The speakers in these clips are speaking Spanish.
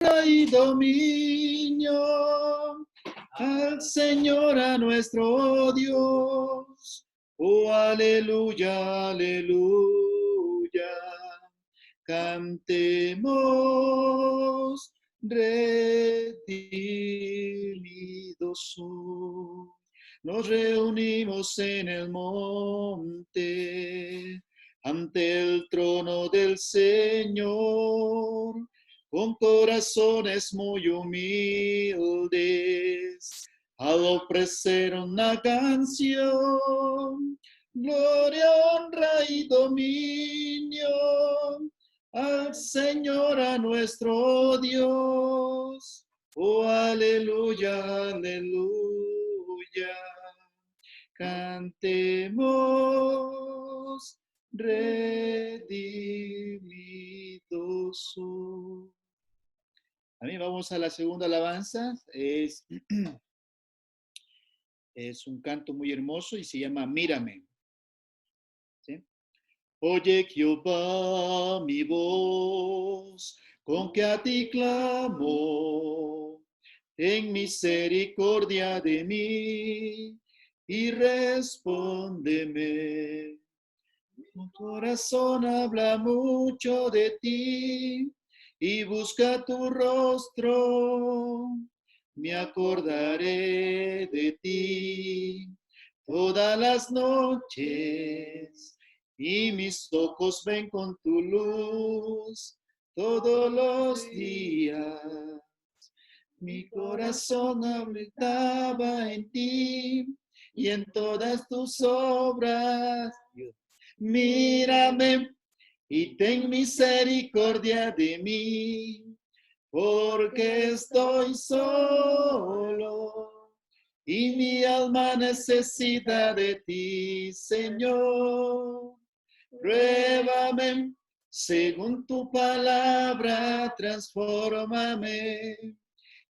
y dominio al Señor, a nuestro Dios. Oh, aleluya, aleluya. Cantemos, redimidos hoy. Nos reunimos en el monte, ante el trono del Señor, con corazones muy humildes, al ofrecer una canción, gloria, honra y dominio al Señor, a nuestro Dios. Oh, aleluya, aleluya. Cantemos, redimidos hoy. Amén. Vamos a la segunda alabanza. Es un canto muy hermoso y se llama Mírame. ¿Sí? Oye, Jehová, mi voz, con que a ti clamo, ten misericordia de mí y respóndeme. Mi corazón habla mucho de ti y busca tu rostro. Me acordaré de ti todas las noches y mis ojos ven con tu luz todos los días. Mi corazón habitaba en ti y en todas tus obras. Mírame y ten misericordia de mí, porque estoy solo y mi alma necesita de ti, Señor. Pruébame según tu palabra, transfórmame.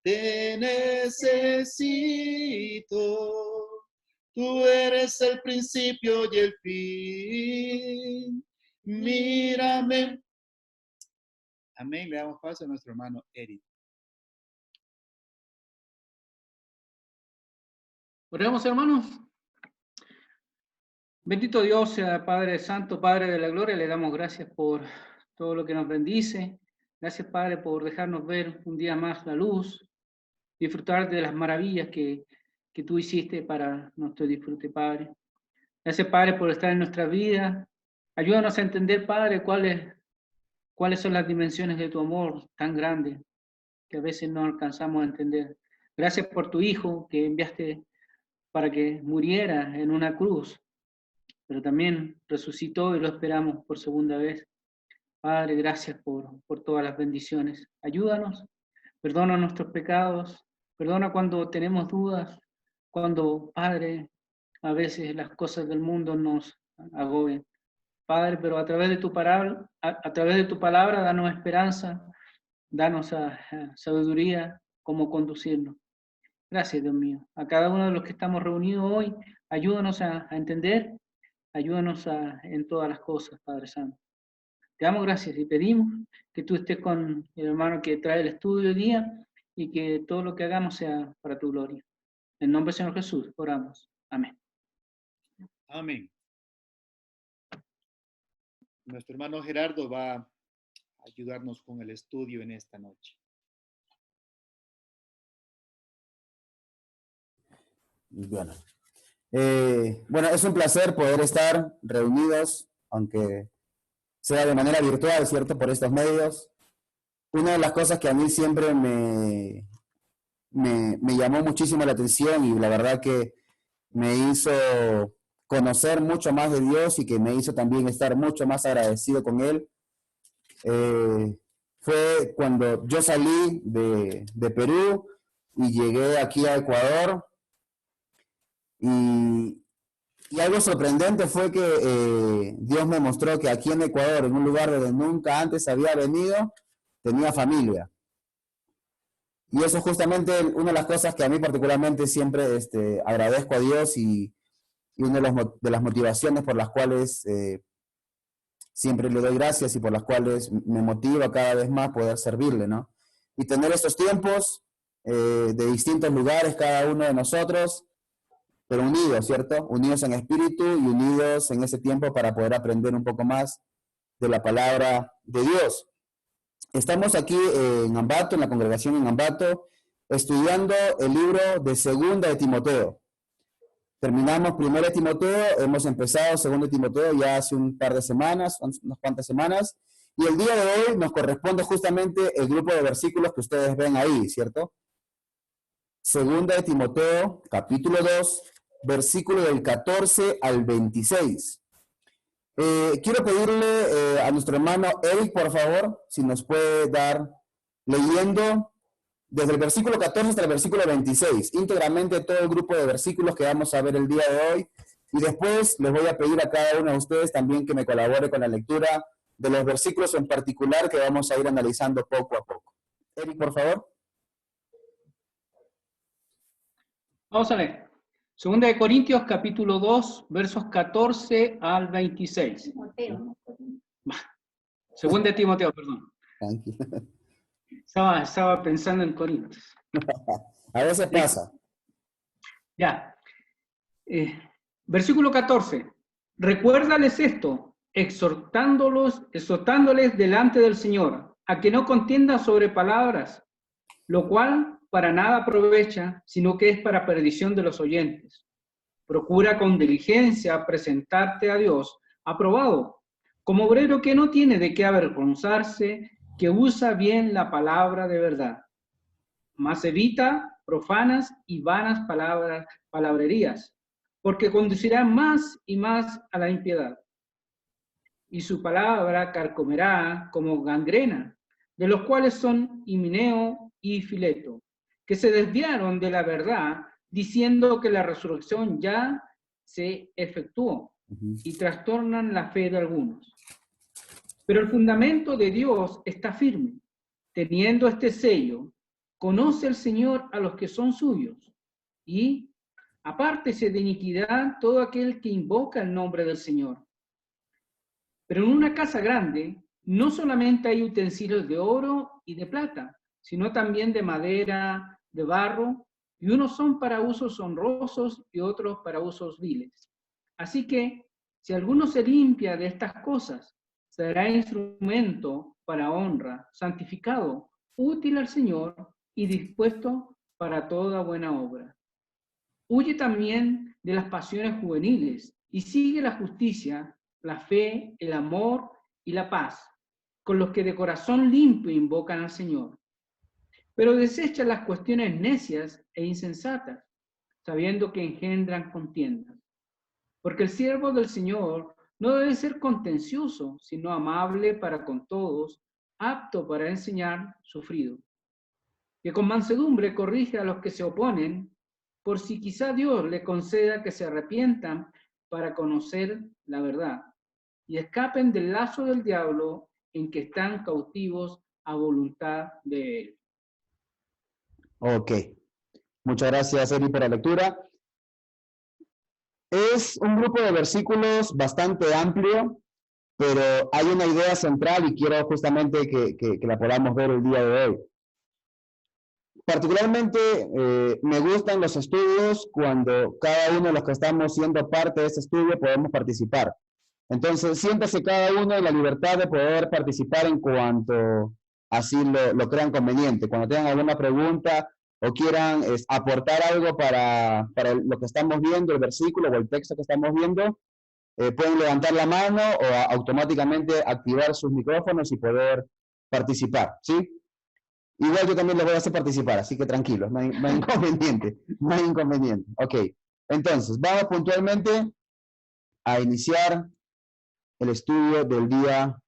Te necesito. Tú eres el principio y el fin. Mírame. Amén. Le damos paso a nuestro hermano Eric. Oremos, hermanos. Bendito Dios, sea Padre Santo, Padre de la Gloria, le damos gracias por todo lo que nos bendice. Gracias, Padre, por dejarnos ver un día más la luz, disfrutar de las maravillas que tú hiciste para nuestro disfrute, Padre. Gracias, Padre, por estar en nuestra vida. Ayúdanos a entender, Padre, cuáles son las dimensiones de tu amor tan grande que a veces no alcanzamos a entender. Gracias por tu Hijo que enviaste para que muriera en una cruz, pero también resucitó y lo esperamos por segunda vez. Padre, gracias por todas las bendiciones. Ayúdanos, perdona nuestros pecados, perdona cuando tenemos dudas, cuando, Padre, a veces las cosas del mundo nos agobian. Padre, pero a través de tu palabra, danos esperanza, danos sabiduría, cómo conducirnos. Gracias, Dios mío. A cada uno de los que estamos reunidos hoy, ayúdanos a entender, ayúdanos en todas las cosas, Padre Santo. Te damos gracias y pedimos que tú estés con el hermano que trae el estudio hoy día y que todo lo que hagamos sea para tu gloria. En nombre del Señor Jesús, oramos. Amén. Amén. Nuestro hermano Gerardo va a ayudarnos con el estudio en esta noche. Bueno. Bueno, es un placer poder estar reunidos, aunque sea de manera virtual, ¿cierto? Por estos medios. Una de las cosas que a mí siempre me llamó muchísimo la atención y la verdad que me hizo conocer mucho más de Dios y que me hizo también estar mucho más agradecido con Él, fue cuando yo salí de Perú y llegué aquí a Ecuador. Y algo sorprendente fue que Dios me mostró que aquí en Ecuador, en un lugar donde nunca antes había venido, tenía familia. Y eso es justamente una de las cosas que a mí particularmente siempre agradezco a Dios y una de las motivaciones por las cuales siempre le doy gracias y por las cuales me motiva cada vez más poder servirle, ¿no? y tener estos tiempos de distintos lugares, cada uno de nosotros, pero unidos, ¿cierto? Unidos en espíritu y unidos en ese tiempo para poder aprender un poco más de la palabra de Dios. Estamos aquí en Ambato, en la congregación en Ambato, estudiando el libro de Segunda de Timoteo. Terminamos Primera de Timoteo, hemos empezado Segunda de Timoteo ya hace un par de semanas, unas cuantas semanas, y el día de hoy nos corresponde justamente el grupo de versículos que ustedes ven ahí, ¿cierto? Segunda de Timoteo, capítulo 2, versículo del 14 al 26. Quiero pedirle a nuestro hermano Eric, por favor, si nos puede dar leyendo desde el versículo 14 hasta el versículo 26, íntegramente todo el grupo de versículos que vamos a ver el día de hoy, y después les voy a pedir a cada uno de ustedes también que me colabore con la lectura de los versículos en particular que vamos a ir analizando poco a poco. Eric, por favor. Vamos a leer. Segunda de Corintios, capítulo 2, versos 14 al 26. Segunda de Timoteo, perdón. Tranquilo. Estaba pensando en Corintios. A veces pasa. Ya. Versículo 14. Recuérdales esto, exhortándoles delante del Señor, a que no contiendan sobre palabras, lo cual para nada aprovecha, sino que es para perdición de los oyentes. Procura con diligencia presentarte a Dios aprobado, como obrero que no tiene de qué avergonzarse, que usa bien la palabra de verdad. Mas evita profanas y vanas palabrerías, porque conducirán más y más a la impiedad. Y su palabra carcomerá como gangrena, de los cuales son Himeneo y Fileto, que se desviaron de la verdad, diciendo que la resurrección ya se efectuó, y trastornan la fe de algunos. Pero el fundamento de Dios está firme. Teniendo este sello, conoce el Señor a los que son suyos, y apártese de iniquidad todo aquel que invoca el nombre del Señor. Pero en una casa grande no solamente hay utensilios de oro y de plata, sino también de madera, de barro, y unos son para usos honrosos y otros para usos viles. Así que, si alguno se limpia de estas cosas, será instrumento para honra, santificado, útil al Señor y dispuesto para toda buena obra. Huye también de las pasiones juveniles y sigue la justicia, la fe, el amor y la paz, con los que de corazón limpio invocan al Señor. Pero desecha las cuestiones necias e insensatas, sabiendo que engendran contiendas. Porque el siervo del Señor no debe ser contencioso, sino amable para con todos, apto para enseñar, sufrido. Que con mansedumbre corrige a los que se oponen, por si quizá Dios le conceda que se arrepientan para conocer la verdad y escapen del lazo del diablo en que están cautivos a voluntad de él. Ok. Muchas gracias, Eri, por la lectura. Es un grupo de versículos bastante amplio, pero hay una idea central y quiero justamente que la podamos ver el día de hoy. Particularmente me gustan los estudios cuando cada uno de los que estamos siendo parte de este estudio podemos participar. Entonces, siéntase cada uno en la libertad de poder participar en cuanto así lo crean conveniente. Cuando tengan alguna pregunta o quieran aportar algo para lo que estamos viendo, el versículo o el texto que estamos viendo, pueden levantar la mano o automáticamente activar sus micrófonos y poder participar, ¿sí? Igual yo también les voy a hacer participar, así que tranquilos, no hay inconveniente, no hay inconveniente. Ok, entonces, vamos puntualmente a iniciar el estudio del día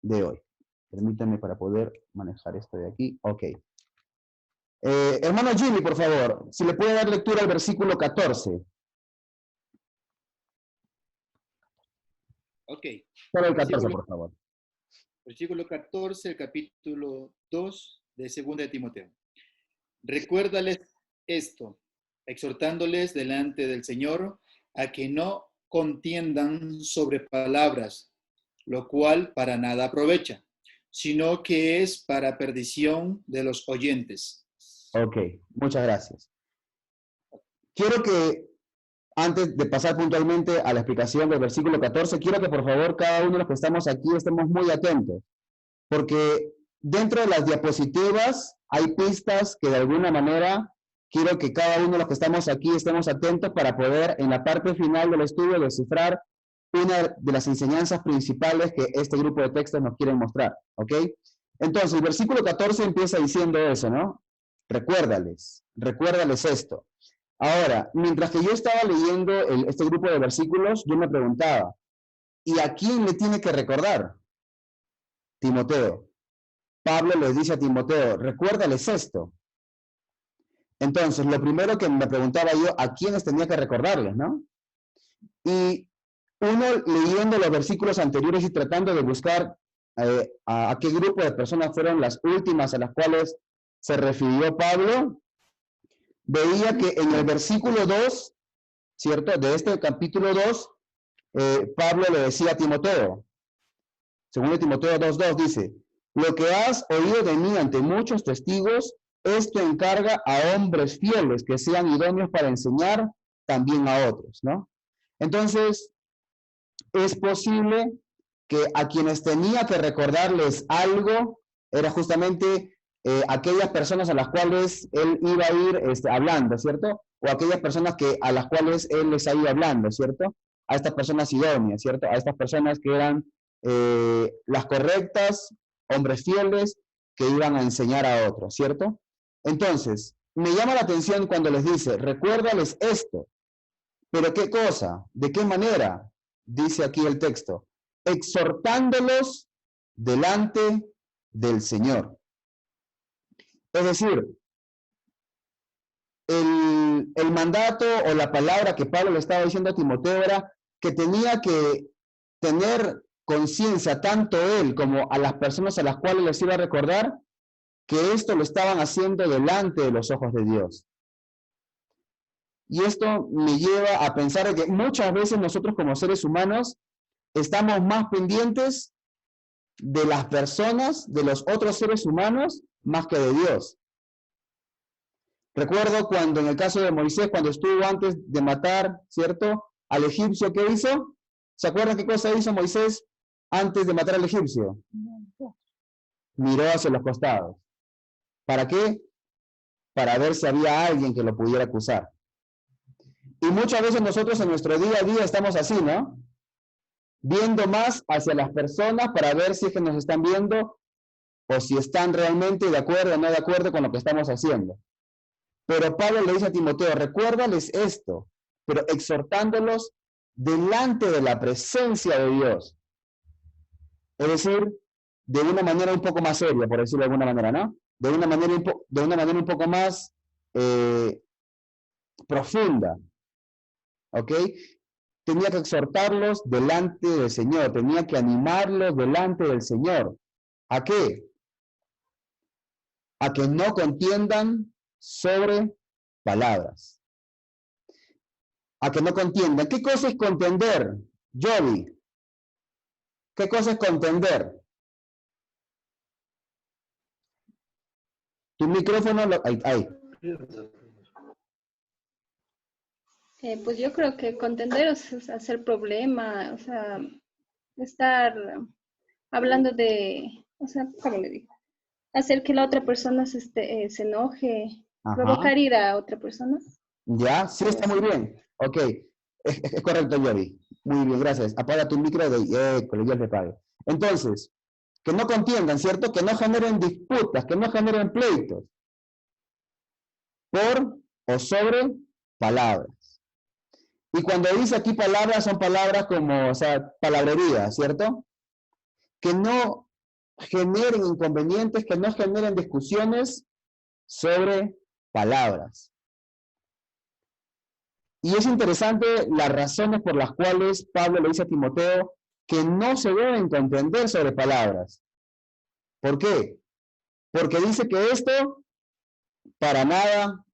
de hoy. Permítanme para poder manejar esto de aquí. Ok. Hermano Jimmy, por favor, si le puede dar lectura al versículo 14. Ok. Solo el 14, por favor. Versículo 14, el capítulo 2 de 2 de Timoteo. Recuérdales esto, exhortándoles delante del Señor a que no contiendan sobre palabras, lo cual para nada aprovecha, sino que es para perdición de los oyentes. Ok, muchas gracias. Quiero que, antes de pasar puntualmente a la explicación del versículo 14, quiero que por favor cada uno de los que estamos aquí estemos muy atentos, porque dentro de las diapositivas hay pistas que de alguna manera quiero que cada uno de los que estamos aquí estemos atentos para poder en la parte final del estudio descifrar una de las enseñanzas principales que este grupo de textos nos quieren mostrar, ¿ok? Entonces, el versículo 14 empieza diciendo eso, ¿no? Recuérdales esto. Ahora, mientras que yo estaba leyendo este grupo de versículos, yo me preguntaba, ¿y a quién le tiene que recordar? Timoteo. Pablo le dice a Timoteo, recuérdales esto. Entonces, lo primero que me preguntaba yo, ¿a quiénes tenía que recordarles, no? Y uno leyendo los versículos anteriores y tratando de buscar a qué grupo de personas fueron las últimas a las cuales se refirió Pablo, veía que en el versículo 2, ¿cierto? De este capítulo 2, Pablo le decía a Timoteo, según Timoteo 2:2 dice, lo que has oído de mí ante muchos testigos, esto encarga a hombres fieles que sean idóneos para enseñar también a otros, ¿no? Entonces, es posible que a quienes tenía que recordarles algo, era justamente aquellas personas a las cuales él iba a ir hablando, ¿cierto? O aquellas personas a las cuales él les ha ido hablando, ¿cierto? A estas personas idóneas, ¿cierto? A estas personas que eran las correctas, hombres fieles, que iban a enseñar a otros, ¿cierto? Entonces, me llama la atención cuando les dice, recuérdales esto. ¿Pero qué cosa? ¿De qué manera? Dice aquí el texto, exhortándolos delante del Señor. Es decir, el mandato o la palabra que Pablo le estaba diciendo a Timoteo era que tenía que tener conciencia, tanto él como a las personas a las cuales les iba a recordar, que esto lo estaban haciendo delante de los ojos de Dios. Y esto me lleva a pensar que muchas veces nosotros como seres humanos estamos más pendientes de las personas, de los otros seres humanos, más que de Dios. Recuerdo cuando en el caso de Moisés, cuando estuvo antes de matar, ¿cierto?, al egipcio, ¿qué hizo? ¿Se acuerdan qué cosa hizo Moisés antes de matar al egipcio? Miró hacia los costados. ¿Para qué? Para ver si había alguien que lo pudiera acusar. Y muchas veces nosotros en nuestro día a día estamos así, ¿no? Viendo más hacia las personas para ver si es que nos están viendo o si están realmente de acuerdo o no de acuerdo con lo que estamos haciendo. Pero Pablo le dice a Timoteo, recuérdales esto, pero exhortándolos delante de la presencia de Dios. Es decir, de una manera un poco más seria, por decirlo de alguna manera, ¿no? De una manera un poco más profunda. ¿Ok? Tenía que exhortarlos delante del Señor, tenía que animarlos delante del Señor. ¿A qué? A que no contiendan sobre palabras. A que no contiendan. ¿Qué cosa es contender, Joby? ¿Qué cosa es contender? Tu micrófono, ahí. Pues yo creo que contender es hacer problema, o sea, estar hablando de, o sea, ¿cómo le digo? Hacer que la otra persona se enoje, Ajá. provocar ira a otra persona. Ya, sí, está muy bien. Ok, es correcto, Joby. Muy bien, gracias. Apaga tu micro que Dios le pague. Entonces, que no contiendan, ¿cierto? Que no generen disputas, que no generen pleitos. Por o sobre palabras. Y cuando dice aquí palabras, son palabras como, o sea, palabrería, ¿cierto? Que no generen inconvenientes, que no generen discusiones sobre palabras. Y es interesante las razones por las cuales Pablo le dice a Timoteo que no se deben contender sobre palabras. ¿Por qué? Porque dice que esto para nada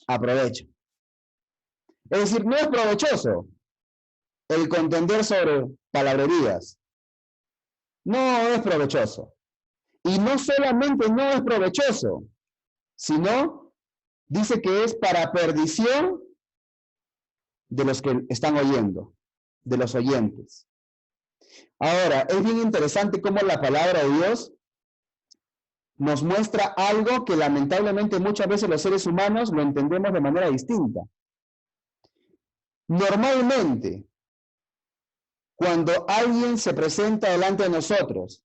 aprovecha. Es decir, no es provechoso el contender sobre palabrerías. No es provechoso. Y no solamente no es provechoso, sino dice que es para perdición de los que están oyendo, de los oyentes. Ahora, es bien interesante cómo la palabra de Dios nos muestra algo que lamentablemente muchas veces los seres humanos lo entendemos de manera distinta. Normalmente, cuando alguien se presenta delante de nosotros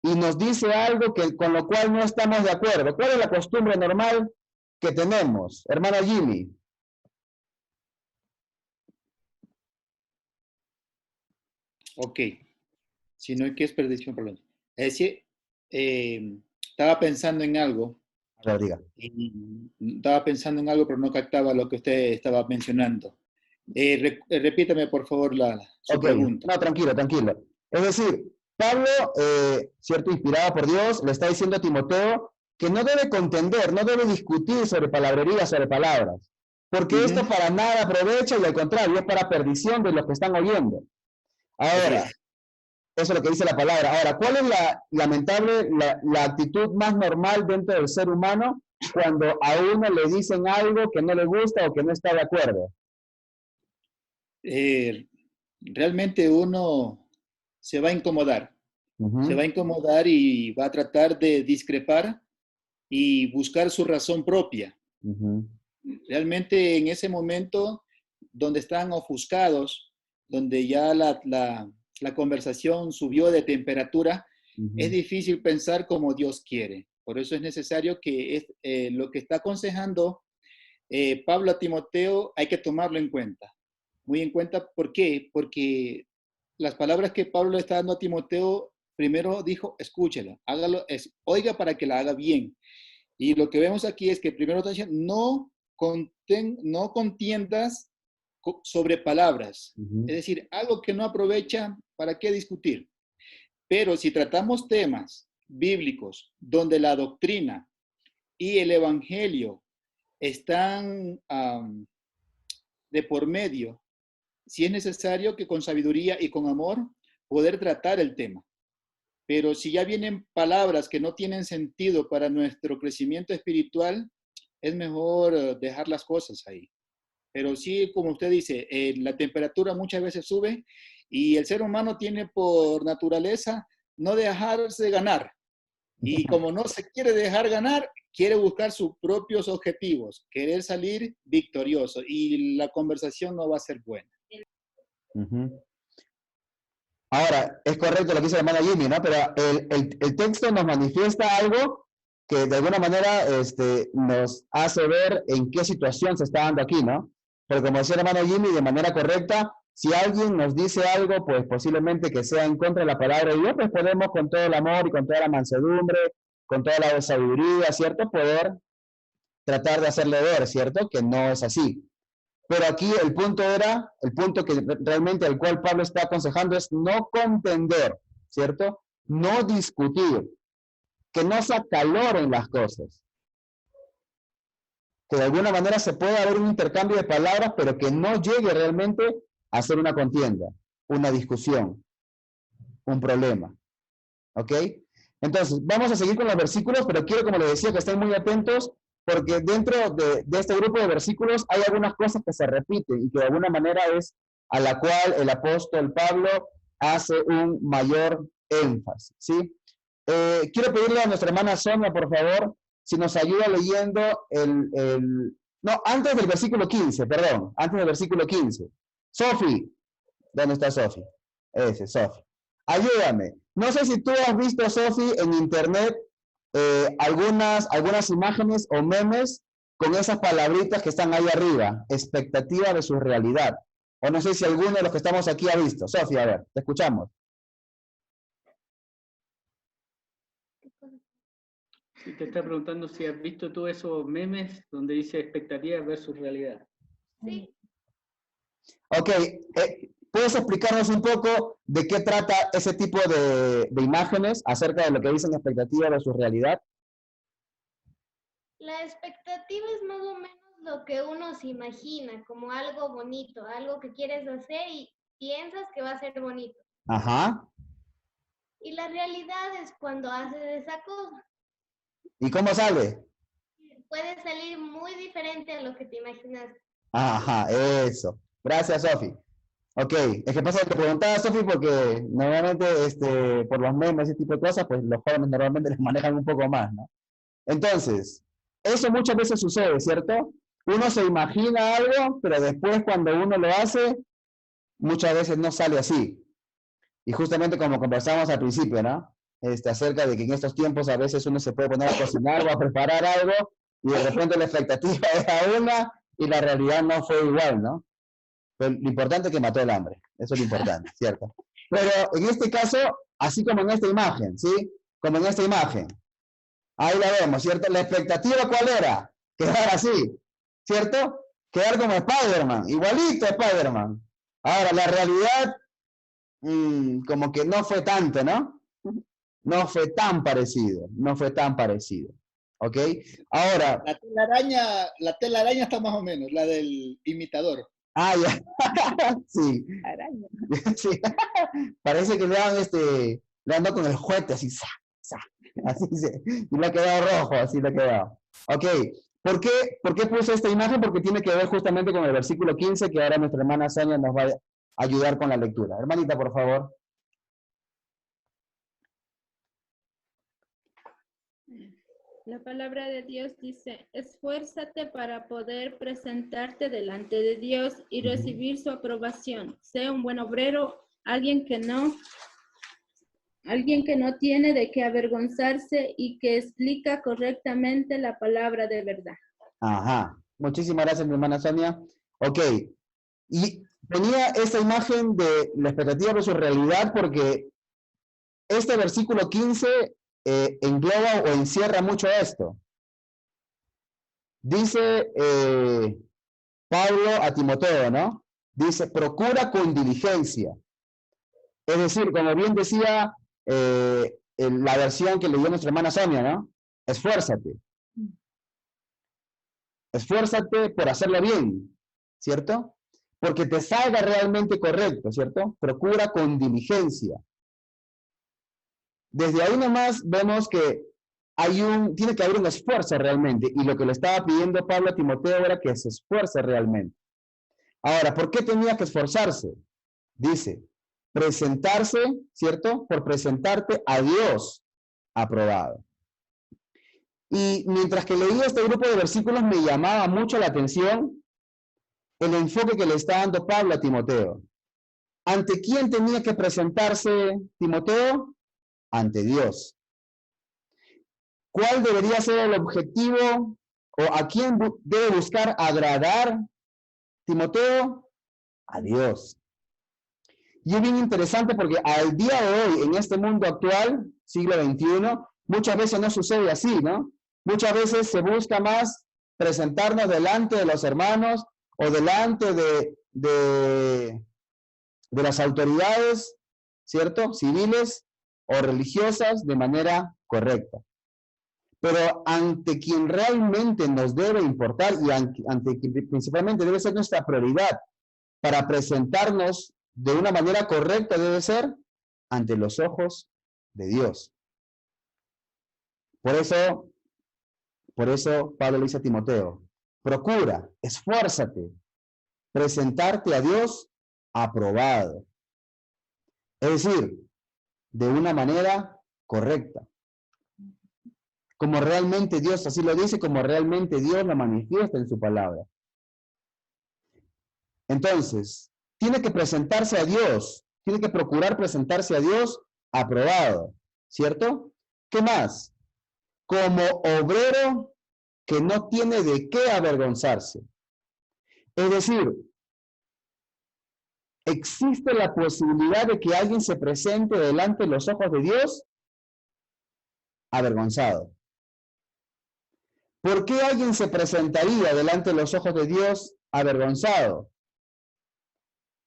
y nos dice algo con lo cual no estamos de acuerdo, ¿cuál es la costumbre normal que tenemos, hermana Jimmy? Ok, si no hay que es perdición, perdón. Es decir, estaba pensando en algo, A ver, diga. pero no captaba lo que usted estaba mencionando. Repítame, por favor, su Ok, pregunta. no, tranquilo, tranquilo. Es decir, Pablo, cierto, inspirado por Dios, le está diciendo a Timoteo que no debe contender, no debe discutir sobre palabrería, sobre palabras, porque esto Ujú, para nada aprovecha y al contrario, es para perdición de los que están oyendo. así Ahora, es. eso es lo que dice la palabra. Ahora, ¿cuál es la actitud más normal dentro del ser humano cuando a uno le dicen algo que no le gusta o que no está de acuerdo? Eh, Realmente uno se va a incomodar. Se va a Ujú, incomodar y va a tratar de discrepar y buscar su razón propia. ujú, Realmente en ese momento donde están ofuscados, donde ya la conversación subió de temperatura, es ujú, difícil pensar como Dios quiere. Por eso es necesario que lo que está aconsejando Pablo a Timoteo hay que tomarlo en cuenta. Muy en cuenta, ¿por qué? Porque las palabras que Pablo le está dando a Timoteo, primero dijo, escúchela, hágalo, oiga para que la haga bien. Y lo que vemos aquí es que primero está diciendo, no contiendas sobre palabras. ujú, Es decir, algo que no aprovecha, ¿para qué discutir? Pero si tratamos temas bíblicos donde la doctrina y el evangelio están de por medio, si es necesario que con sabiduría y con amor poder tratar el tema. Pero si ya vienen palabras que no tienen sentido para nuestro crecimiento espiritual, es mejor dejar las cosas ahí. Pero sí, como usted dice, la temperatura muchas veces sube y el ser humano tiene por naturaleza no dejarse ganar. Y como no se quiere dejar ganar, quiere buscar sus propios objetivos, querer salir victorioso y la conversación no va a ser buena. ujú. Ahora, es correcto lo que dice la hermana Jimmy, ¿no? Pero el texto nos manifiesta algo que de alguna manera nos hace ver en qué situación se está dando aquí, ¿no? Porque como decía la hermana Jimmy, de manera correcta, si alguien nos dice algo, pues posiblemente que sea en contra de la palabra de Dios, pues podemos con todo el amor y con toda la mansedumbre, con toda la sabiduría, ¿cierto? Poder tratar de hacerle ver, ¿cierto? Que no es así. Pero aquí el punto que realmente al cual Pablo está aconsejando es no contender, ¿cierto? No discutir, que no se acaloren las cosas, que de alguna manera se pueda haber un intercambio de palabras, pero que no llegue realmente a ser una contienda, una discusión, un problema, ¿ok? Entonces, vamos a seguir con los versículos, pero quiero, como les decía, que estén muy atentos, porque dentro de este grupo de versículos hay algunas cosas que se repiten y que de alguna manera es a la cual el apóstol Pablo hace un mayor énfasis, ¿sí? Quiero pedirle a nuestra hermana Sonia, por favor, si nos ayuda leyendo no, antes del versículo 15, perdón, antes del versículo 15. Sofi, ¿dónde está Sofi? Ese, Sofi. Ayúdame. No sé si tú has visto, Sofi, en internet algunas imágenes o memes con esas palabritas que están ahí arriba, expectativa de su realidad. O no sé si alguno de los que estamos aquí ha visto. Sofi, a ver, te escuchamos. Y te está preguntando si has visto tú esos memes donde dice expectativa versus realidad. Sí, Ok, ¿puedes explicarnos un poco de qué trata ese tipo de imágenes acerca de lo que dicen expectativa versus realidad? la expectativa es más o menos lo que uno se imagina, como algo bonito, algo que quieres hacer y piensas que va a ser bonito. Ajá. y la realidad es cuando haces esa cosa. ¿Y cómo sale? Puede salir muy diferente a lo que te imaginas. Ajá, eso. Gracias, Sofi. Ok, es que pasa que te preguntaba, Sofi, porque normalmente por los memes, ese tipo de cosas, pues los jóvenes normalmente les manejan un poco más, ¿no? Entonces, eso muchas veces sucede, ¿cierto? Uno se imagina algo, pero después cuando uno lo hace, muchas veces no sale así. Y justamente como conversamos al principio, ¿no? Acerca de que en estos tiempos a veces uno se puede poner a cocinar o a preparar algo y de repente la expectativa era una y la realidad no fue igual, ¿no? Pero lo importante es que mató el hambre. Eso es lo importante, ¿cierto? Pero en este caso, así como en esta imagen, ¿sí? Como en esta imagen. Ahí la vemos, ¿cierto? La expectativa, ¿cuál era? Quedar así, ¿cierto? Quedar como Spider-Man, igualito a Spider-Man. Ahora, la realidad, como que no fue tanto, ¿no? No fue tan parecido, no fue tan parecido. ¿Ok? Ahora. La telaraña está más o menos, la del imitador. Ah, ya. Sí. Araña. Sí. Parece que le dando con el juguete, así, así y le ha quedado rojo, así le ha quedado. Ok, ¿por qué puse esta imagen? Porque tiene que ver justamente con el versículo 15, que ahora nuestra hermana Sonia nos va a ayudar con la lectura. Hermanita, por favor. La palabra de Dios dice, esfuérzate para poder presentarte delante de Dios y recibir su aprobación. Sea un buen obrero, alguien que no tiene de qué avergonzarse y que explica correctamente la palabra de verdad. Ajá. Muchísimas gracias, mi hermana Sonia. Ok. Y tenía esta imagen de la expectativa versus realidad porque este versículo 15 engloba o encierra mucho esto. Dice Pablo a Timoteo, ¿no? Dice, procura con diligencia. Es decir, como bien decía la versión que leyó nuestra hermana Sonia, ¿no? Esfuérzate. Esfuérzate por hacerlo bien, ¿cierto? Porque te salga realmente correcto, ¿cierto? Procura con diligencia. Desde ahí nomás vemos que tiene que haber un esfuerzo realmente, y lo que le estaba pidiendo Pablo a Timoteo era que se esfuerce realmente. Ahora, ¿por qué tenía que esforzarse? Dice, presentarse, ¿cierto? Por presentarte a Dios aprobado. Y mientras que leía este grupo de versículos me llamaba mucho la atención el enfoque que le está dando Pablo a Timoteo. ¿Ante quién tenía que presentarse Timoteo? Ante Dios. ¿Cuál debería ser el objetivo o a quién debe buscar agradar Timoteo? A Dios. Y es bien interesante porque al día de hoy, en este mundo actual, siglo XXI, muchas veces no sucede así, ¿no? Muchas veces se busca más presentarnos delante de los hermanos o delante de las autoridades, ¿cierto? Civiles o religiosas de manera correcta. Pero ante quien realmente nos debe importar y ante quien principalmente debe ser nuestra prioridad para presentarnos de una manera correcta debe ser ante los ojos de Dios. Por eso Pablo le dice a Timoteo, procura, esfuérzate, presentarte a Dios aprobado. Es decir, de una manera correcta. Como realmente Dios así lo dice, como realmente Dios lo manifiesta en su palabra. Entonces, tiene que presentarse a Dios, tiene que procurar presentarse a Dios aprobado, ¿cierto? ¿Qué más? Como obrero que no tiene de qué avergonzarse. Es decir, ¿existe la posibilidad de que alguien se presente delante de los ojos de Dios avergonzado? ¿Por qué alguien se presentaría delante de los ojos de Dios avergonzado?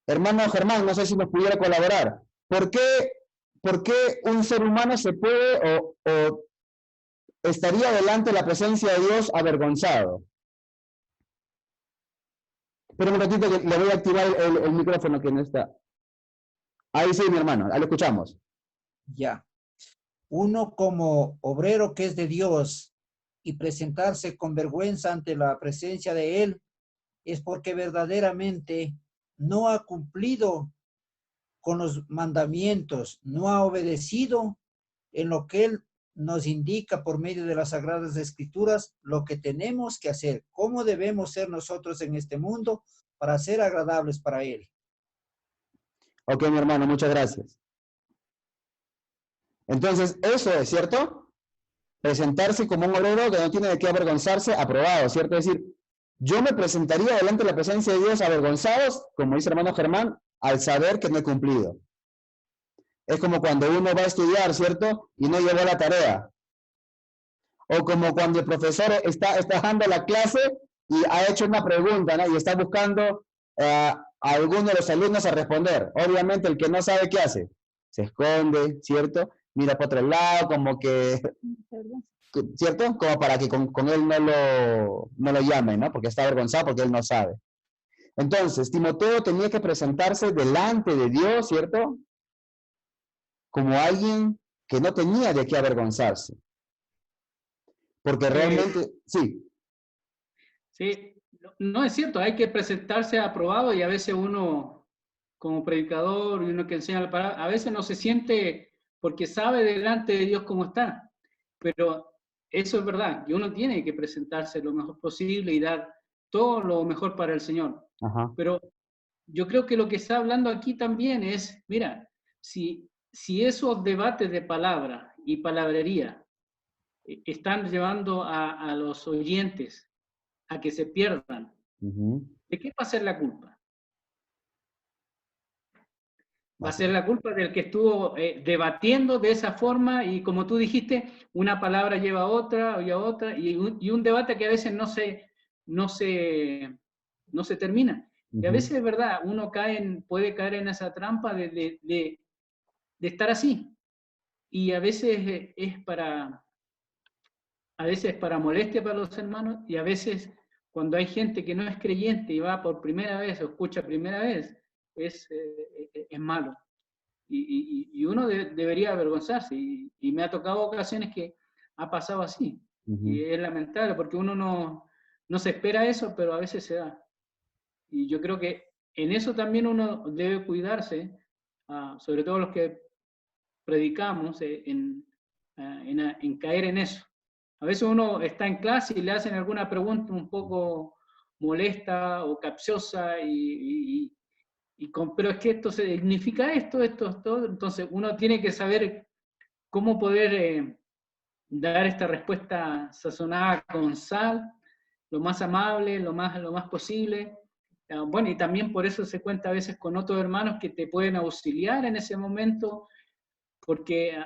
Hermano Germán, no sé si nos pudiera colaborar. ¿Por qué un ser humano se puede o estaría delante de la presencia de Dios avergonzado? Pero un ratito que le voy a activar el micrófono que no está. Ahí sí, mi hermano, ahí lo escuchamos. Ya. uno como obrero que es de Dios y presentarse con vergüenza ante la presencia de Él, es porque verdaderamente no ha cumplido con los mandamientos, no ha obedecido en lo que Él nos indica por medio de las Sagradas Escrituras, lo que tenemos que hacer, cómo debemos ser nosotros en este mundo para ser agradables para Él. Ok, mi hermano, muchas gracias. Entonces, eso es, ¿cierto? Presentarse como un obrero que no tiene de qué avergonzarse, aprobado, ¿cierto? Es decir, yo me presentaría delante de la presencia de Dios avergonzados, como dice el hermano Germán, al saber que no he cumplido. Es como cuando uno va a estudiar, ¿cierto? Y no llevó la tarea. O como cuando el profesor está dando la clase y ha hecho una pregunta, ¿no? Y está buscando a alguno de los alumnos a responder. Obviamente el que no sabe qué hace, se esconde, ¿cierto? Mira para otro lado, como que, ¿cierto? Como para que con él no lo llamen, ¿no? Porque está avergonzado porque él no sabe. Entonces, Timoteo tenía que presentarse delante de Dios, ¿cierto? Como alguien que no tenía de qué avergonzarse. Porque realmente, sí. Sí, no es cierto, hay que presentarse aprobado y a veces uno, como predicador y uno que enseña la palabra, a veces no se siente porque sabe delante de Dios cómo está. Pero eso es verdad, que uno tiene que presentarse lo mejor posible y dar todo lo mejor para el Señor. Ajá. Pero yo creo que lo que está hablando aquí también es, mira, si esos debates de palabra y palabrería están llevando a los oyentes a que se pierdan, ¿de qué va a ser la culpa? Va a ser la culpa del que estuvo debatiendo de esa forma y como tú dijiste, una palabra lleva a otra y a otra y un debate que a veces no se termina. Y a veces es verdad, uno puede caer en esa trampa de estar así. Y a veces es para molestia para los hermanos y a veces cuando hay gente que no es creyente y va por primera vez o escucha primera vez, es malo. Y uno debería avergonzarse. Y me ha tocado ocasiones que ha pasado así. Y es lamentable porque uno no se espera eso, pero a veces se da. Y yo creo que en eso también uno debe cuidarse, sobre todo los que predicamos, en caer en eso. A veces uno está en clase y le hacen alguna pregunta un poco molesta o capciosa pero es que esto significa esto, entonces uno tiene que saber cómo poder dar esta respuesta sazonada con sal, lo más amable, lo más posible. Bueno, y también por eso se cuenta a veces con otros hermanos que te pueden auxiliar en ese momento, porque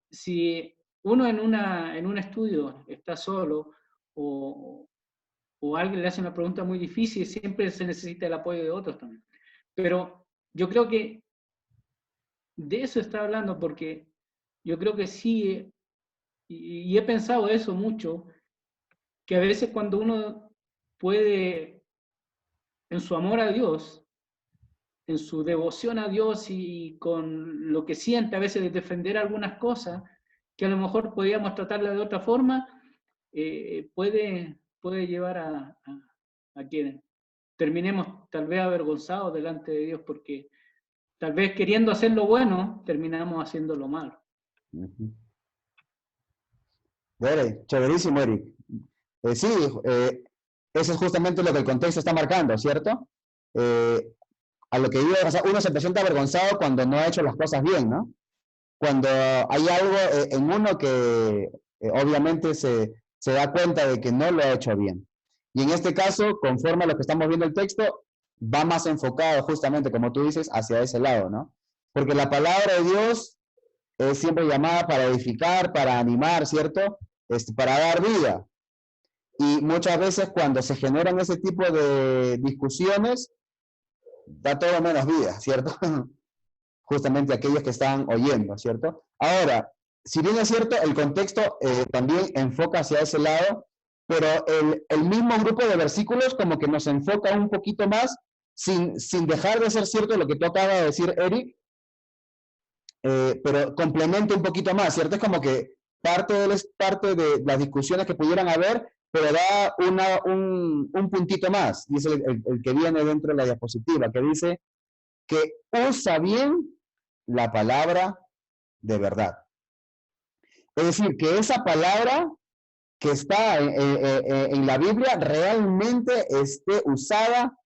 si uno en un estudio está solo o alguien le hace una pregunta muy difícil, siempre se necesita el apoyo de otros también. Pero yo creo que de eso está hablando porque yo creo que sí, y he pensado eso mucho, que a veces cuando uno puede, en su amor a Dios, en su devoción a Dios y con lo que siente a veces de defender algunas cosas, que a lo mejor podríamos tratarla de otra forma, puede llevar a que terminemos tal vez avergonzados delante de Dios, porque tal vez queriendo hacer lo bueno, terminamos haciendo lo malo. Chéverísimo, Eric. Sí, eso es justamente lo que el contexto está marcando, ¿cierto? A lo que digo, o sea, uno se presenta avergonzado cuando no ha hecho las cosas bien, ¿no? Cuando hay algo en uno que obviamente se da cuenta de que no lo ha hecho bien. Y en este caso, conforme a lo que estamos viendo el texto, va más enfocado justamente, como tú dices, hacia ese lado, ¿no? Porque la palabra de Dios es siempre llamada para edificar, para animar, ¿cierto? Para dar vida. Y muchas veces cuando se generan ese tipo de discusiones, da todo menos vida, ¿cierto? Justamente aquellos que están oyendo, ¿cierto? Ahora, si bien es cierto, el contexto también enfoca hacia ese lado, pero el mismo grupo de versículos como que nos enfoca un poquito más, sin dejar de ser cierto lo que tú acabas de decir, Eric, pero complementa un poquito más, ¿cierto? Es como que parte de las discusiones que pudieran haber, pero da un puntito más, y es el que viene dentro de la diapositiva, que dice que usa bien la palabra de verdad. Es decir, que esa palabra que está en la Biblia realmente esté usada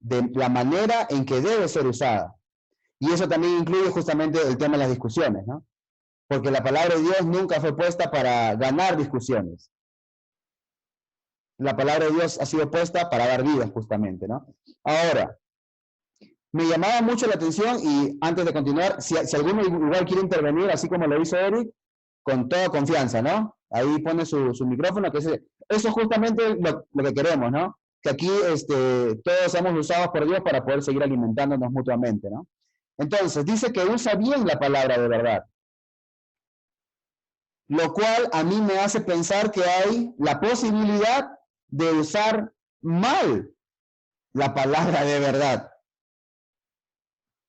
de la manera en que debe ser usada. Y eso también incluye justamente el tema de las discusiones, ¿no? Porque la palabra de Dios nunca fue puesta para ganar discusiones. La palabra de Dios ha sido puesta para dar vida, justamente, ¿no? Ahora, me llamaba mucho la atención, y antes de continuar, si alguno igual quiere intervenir, así como lo hizo Eric, con toda confianza, ¿no? Ahí pone su micrófono, que eso es justamente lo que queremos, ¿no? Que aquí todos seamos usados por Dios para poder seguir alimentándonos mutuamente, ¿no? Entonces, dice que usa bien la palabra de verdad, lo cual a mí me hace pensar que hay la posibilidad de usar mal la palabra de verdad,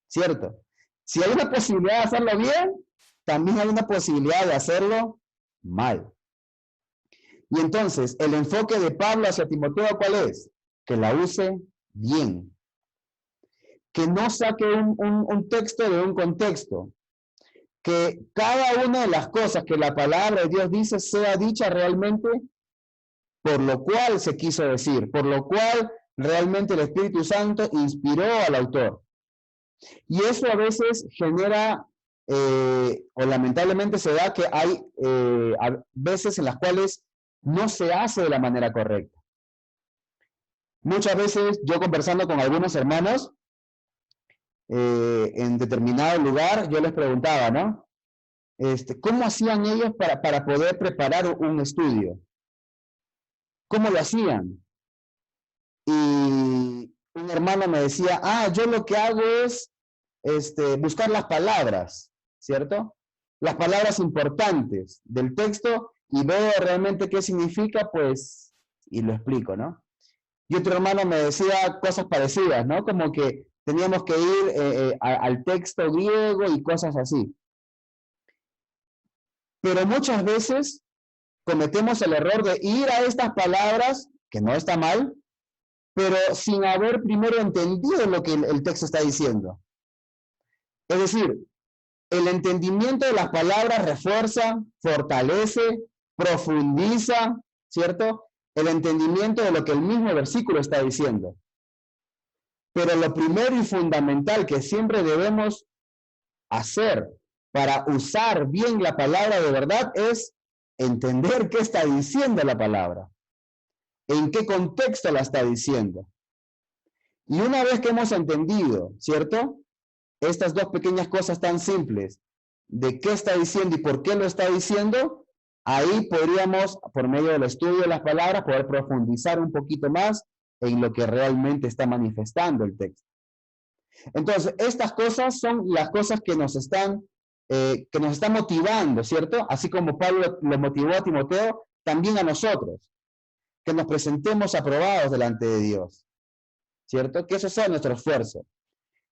¿cierto? Si hay una posibilidad de hacerlo bien, también hay una posibilidad de hacerlo mal. Y entonces, el enfoque de Pablo hacia Timoteo, ¿cuál es? Que la use bien. Que no saque un texto de un contexto. Que cada una de las cosas que la palabra de Dios dice sea dicha realmente por lo cual se quiso decir, por lo cual realmente el Espíritu Santo inspiró al autor. Y eso a veces genera, o lamentablemente se da, que hay a veces en las cuales no se hace de la manera correcta. Muchas veces yo, conversando con algunos hermanos en determinado lugar, yo les preguntaba, ¿no? ¿Cómo hacían ellos para poder preparar un estudio? ¿Cómo lo hacían? Y un hermano me decía, yo lo que hago es buscar las palabras, ¿cierto? Las palabras importantes del texto, y veo realmente qué significa, pues, y lo explico, ¿no? Y otro hermano me decía cosas parecidas, ¿no? Como que teníamos que ir al texto griego y cosas así. Pero muchas veces cometemos el error de ir a estas palabras, que no está mal, pero sin haber primero entendido lo que el texto está diciendo. Es decir, el entendimiento de las palabras refuerza, fortalece, profundiza, ¿cierto? El entendimiento de lo que el mismo versículo está diciendo. Pero lo primero y fundamental que siempre debemos hacer para usar bien la palabra de verdad es entender qué está diciendo la palabra, en qué contexto la está diciendo. Y una vez que hemos entendido, ¿cierto?, estas dos pequeñas cosas tan simples, de qué está diciendo y por qué lo está diciendo, ahí podríamos, por medio del estudio de las palabras, poder profundizar un poquito más en lo que realmente está manifestando el texto. Entonces, estas cosas son las cosas que nos están motivando, ¿cierto? Así como Pablo lo motivó a Timoteo, también a nosotros, que nos presentemos aprobados delante de Dios, ¿cierto? Que eso sea nuestro esfuerzo.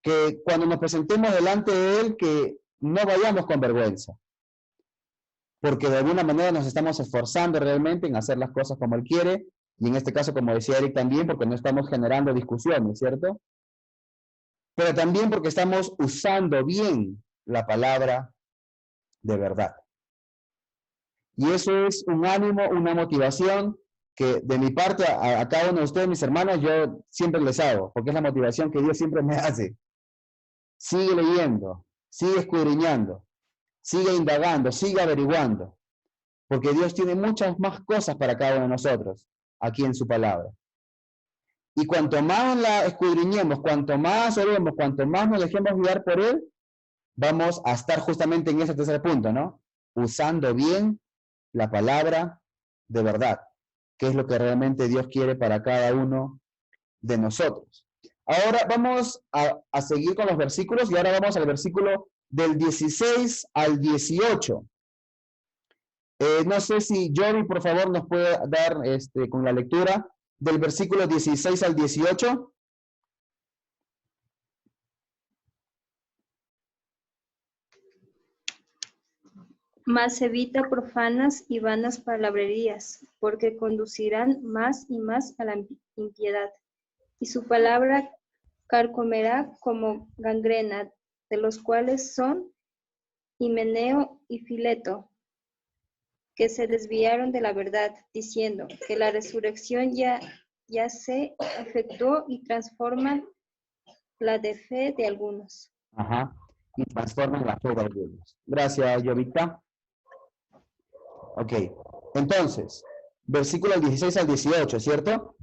Que cuando nos presentemos delante de Él, que no vayamos con vergüenza, porque de alguna manera nos estamos esforzando realmente en hacer las cosas como Él quiere, y en este caso, como decía Eric, también porque no estamos generando discusiones, ¿cierto? Pero también porque estamos usando bien la palabra de verdad. Y eso es un ánimo, una motivación que de mi parte a cada uno de ustedes, mis hermanos, yo siempre les hago, porque es la motivación que Dios siempre me hace. Sigue leyendo, sigue escudriñando, sigue indagando, sigue averiguando, porque Dios tiene muchas más cosas para cada uno de nosotros aquí en su palabra. Y cuanto más la escudriñemos, cuanto más oremos, cuanto más nos dejemos guiar por Él, vamos a estar justamente en ese tercer punto, ¿no? Usando bien la palabra de verdad, que es lo que realmente Dios quiere para cada uno de nosotros. Ahora vamos a seguir con los versículos, y ahora vamos al versículo del 16 al 18. No sé si Johnny, por favor, nos puede dar con la lectura del versículo 16 al 18. Mas evita profanas y vanas palabrerías, porque conducirán más y más a la impiedad. Y su palabra carcomerá como gangrena, de los cuales son Himeneo y Fileto, que se desviaron de la verdad, diciendo que la resurrección ya se efectuó y transforman la de fe de algunos. Ajá. Y transforman la fe de algunos. Gracias, Jovita. Ok. Entonces, versículos 16 al 18, ¿cierto?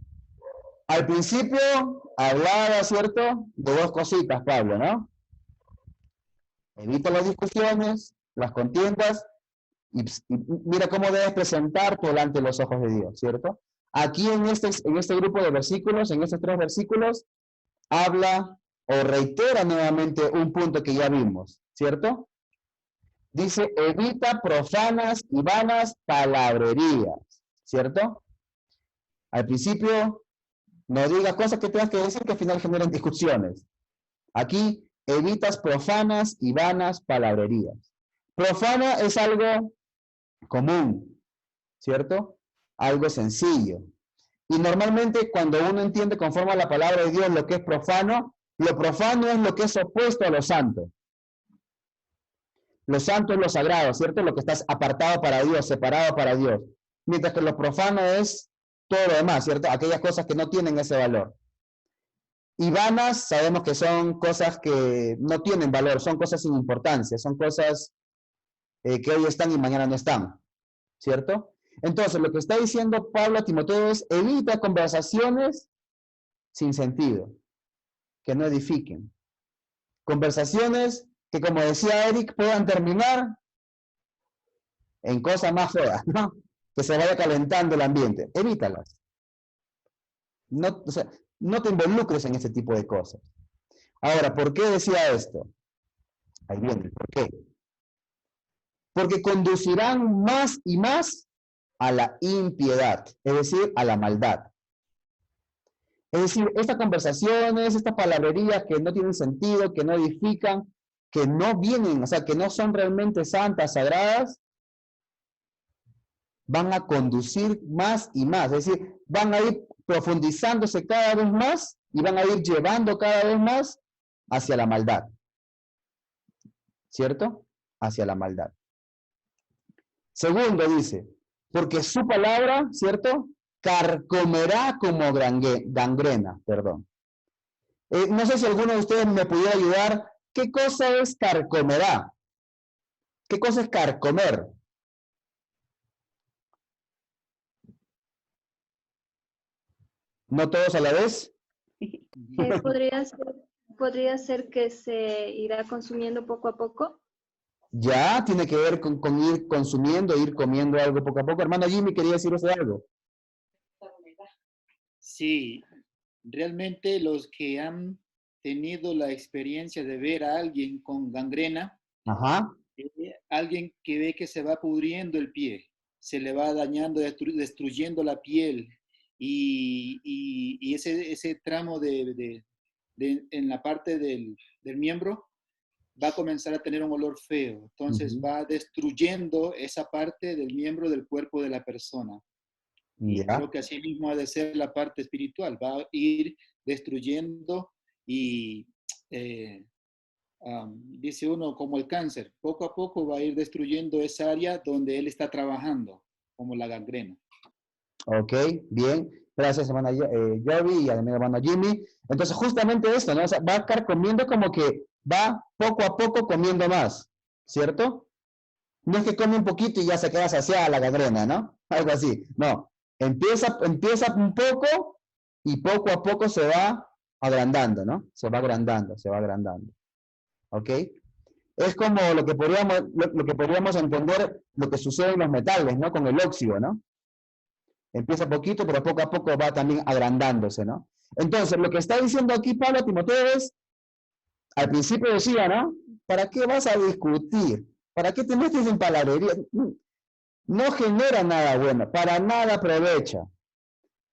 Al principio hablaba, ¿cierto? De dos cositas, Pablo, ¿no? Evita las discusiones, las contiendas, y mira cómo debes presentarte delante de los ojos de Dios, ¿cierto? Aquí en este grupo de versículos, en estos 3 versículos, habla o reitera nuevamente un punto que ya vimos, ¿cierto? Dice, evita profanas y vanas palabrerías, ¿cierto? Al principio, no digas cosas que tengas que decir que al final generan discusiones. Aquí, evitas profanas y vanas palabrerías. Profana es algo común, ¿cierto? Algo sencillo. Y normalmente cuando uno entiende conforme a la palabra de Dios lo que es profano, lo profano es lo que es opuesto a lo santo. Lo santo es lo sagrado, ¿cierto? Lo que está apartado para Dios, separado para Dios. Mientras que lo profano es todo lo demás, ¿cierto? Aquellas cosas que no tienen ese valor. Y vanas, sabemos que son cosas que no tienen valor, son cosas sin importancia, son cosas que hoy están y mañana no están, ¿cierto? Entonces, lo que está diciendo Pablo a Timoteo es, evita conversaciones sin sentido, que no edifiquen. Conversaciones que, como decía Eric, puedan terminar en cosas más feas, ¿no? Que se vaya calentando el ambiente. Evítalas. No, o sea, no te involucres en ese tipo de cosas. Ahora, ¿por qué decía esto? Ahí viene, ¿por qué? Porque conducirán más y más a la impiedad, es decir, a la maldad. Es decir, estas conversaciones, estas palabrerías que no tienen sentido, que no edifican, que no vienen, o sea, que no son realmente santas, sagradas, van a conducir más y más. Es decir, van a ir profundizándose cada vez más y van a ir llevando cada vez más hacia la maldad. ¿Cierto? Hacia la maldad. Segundo dice, porque su palabra, ¿cierto? Carcomerá como gangrena, perdón. No sé si alguno de ustedes me pudiera ayudar. ¿Qué cosa es carcomerá? ¿Qué cosa es carcomer? ¿No todos a la vez? Podría ser que se irá consumiendo poco a poco. Ya, tiene que ver con ir consumiendo, ir comiendo algo poco a poco. Hermano Jimmy, quería decir usted algo. Sí, realmente los que han tenido la experiencia de ver a alguien con gangrena, Ajá. Alguien que ve que se va pudriendo el pie, se le va dañando, destruyendo la piel, y ese tramo en la parte del miembro va a comenzar a tener un olor feo. Entonces va destruyendo esa parte del miembro del cuerpo de la persona. Y creo que así mismo ha de ser la parte espiritual, va a ir destruyendo y dice uno como el cáncer, poco a poco va a ir destruyendo esa área donde él está trabajando, como la gangrena. Ok, bien. Gracias, hermana Jovi y además hermano Jimmy. Entonces, justamente esto, ¿no? O sea, va a estar comiendo como que va poco a poco comiendo más, ¿cierto? No es que come un poquito y ya se queda saciada la gangrena, ¿no? Algo así. No. Empieza un poco y poco a poco se va agrandando, ¿no? Se va agrandando, se va agrandando. ¿Ok? Es como lo que podríamos entender lo que sucede en los metales, ¿no? Con el óxido, ¿no? Empieza poquito, pero poco a poco va también agrandándose, ¿no? Entonces, lo que está diciendo aquí Pablo a Timoteo es, al principio decía, ¿no? ¿Para qué vas a discutir? ¿Para qué te metes en palabrería? No genera nada bueno, para nada aprovecha.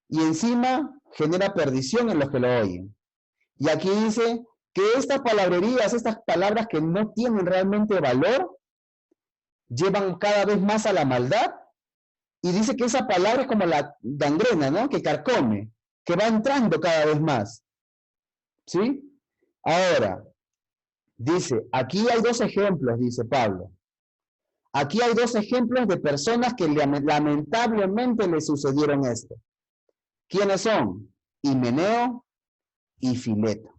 Y encima genera perdición en los que lo oyen. Y aquí dice que estas palabrerías, estas palabras que no tienen realmente valor, llevan cada vez más a la maldad. Y dice que esa palabra es como la gangrena, ¿no? Que carcome, que va entrando cada vez más. ¿Sí? Ahora, dice, aquí hay dos ejemplos, dice Pablo. Aquí hay dos ejemplos de personas que lamentablemente le sucedieron esto. ¿Quiénes son? Himeneo y Fileto.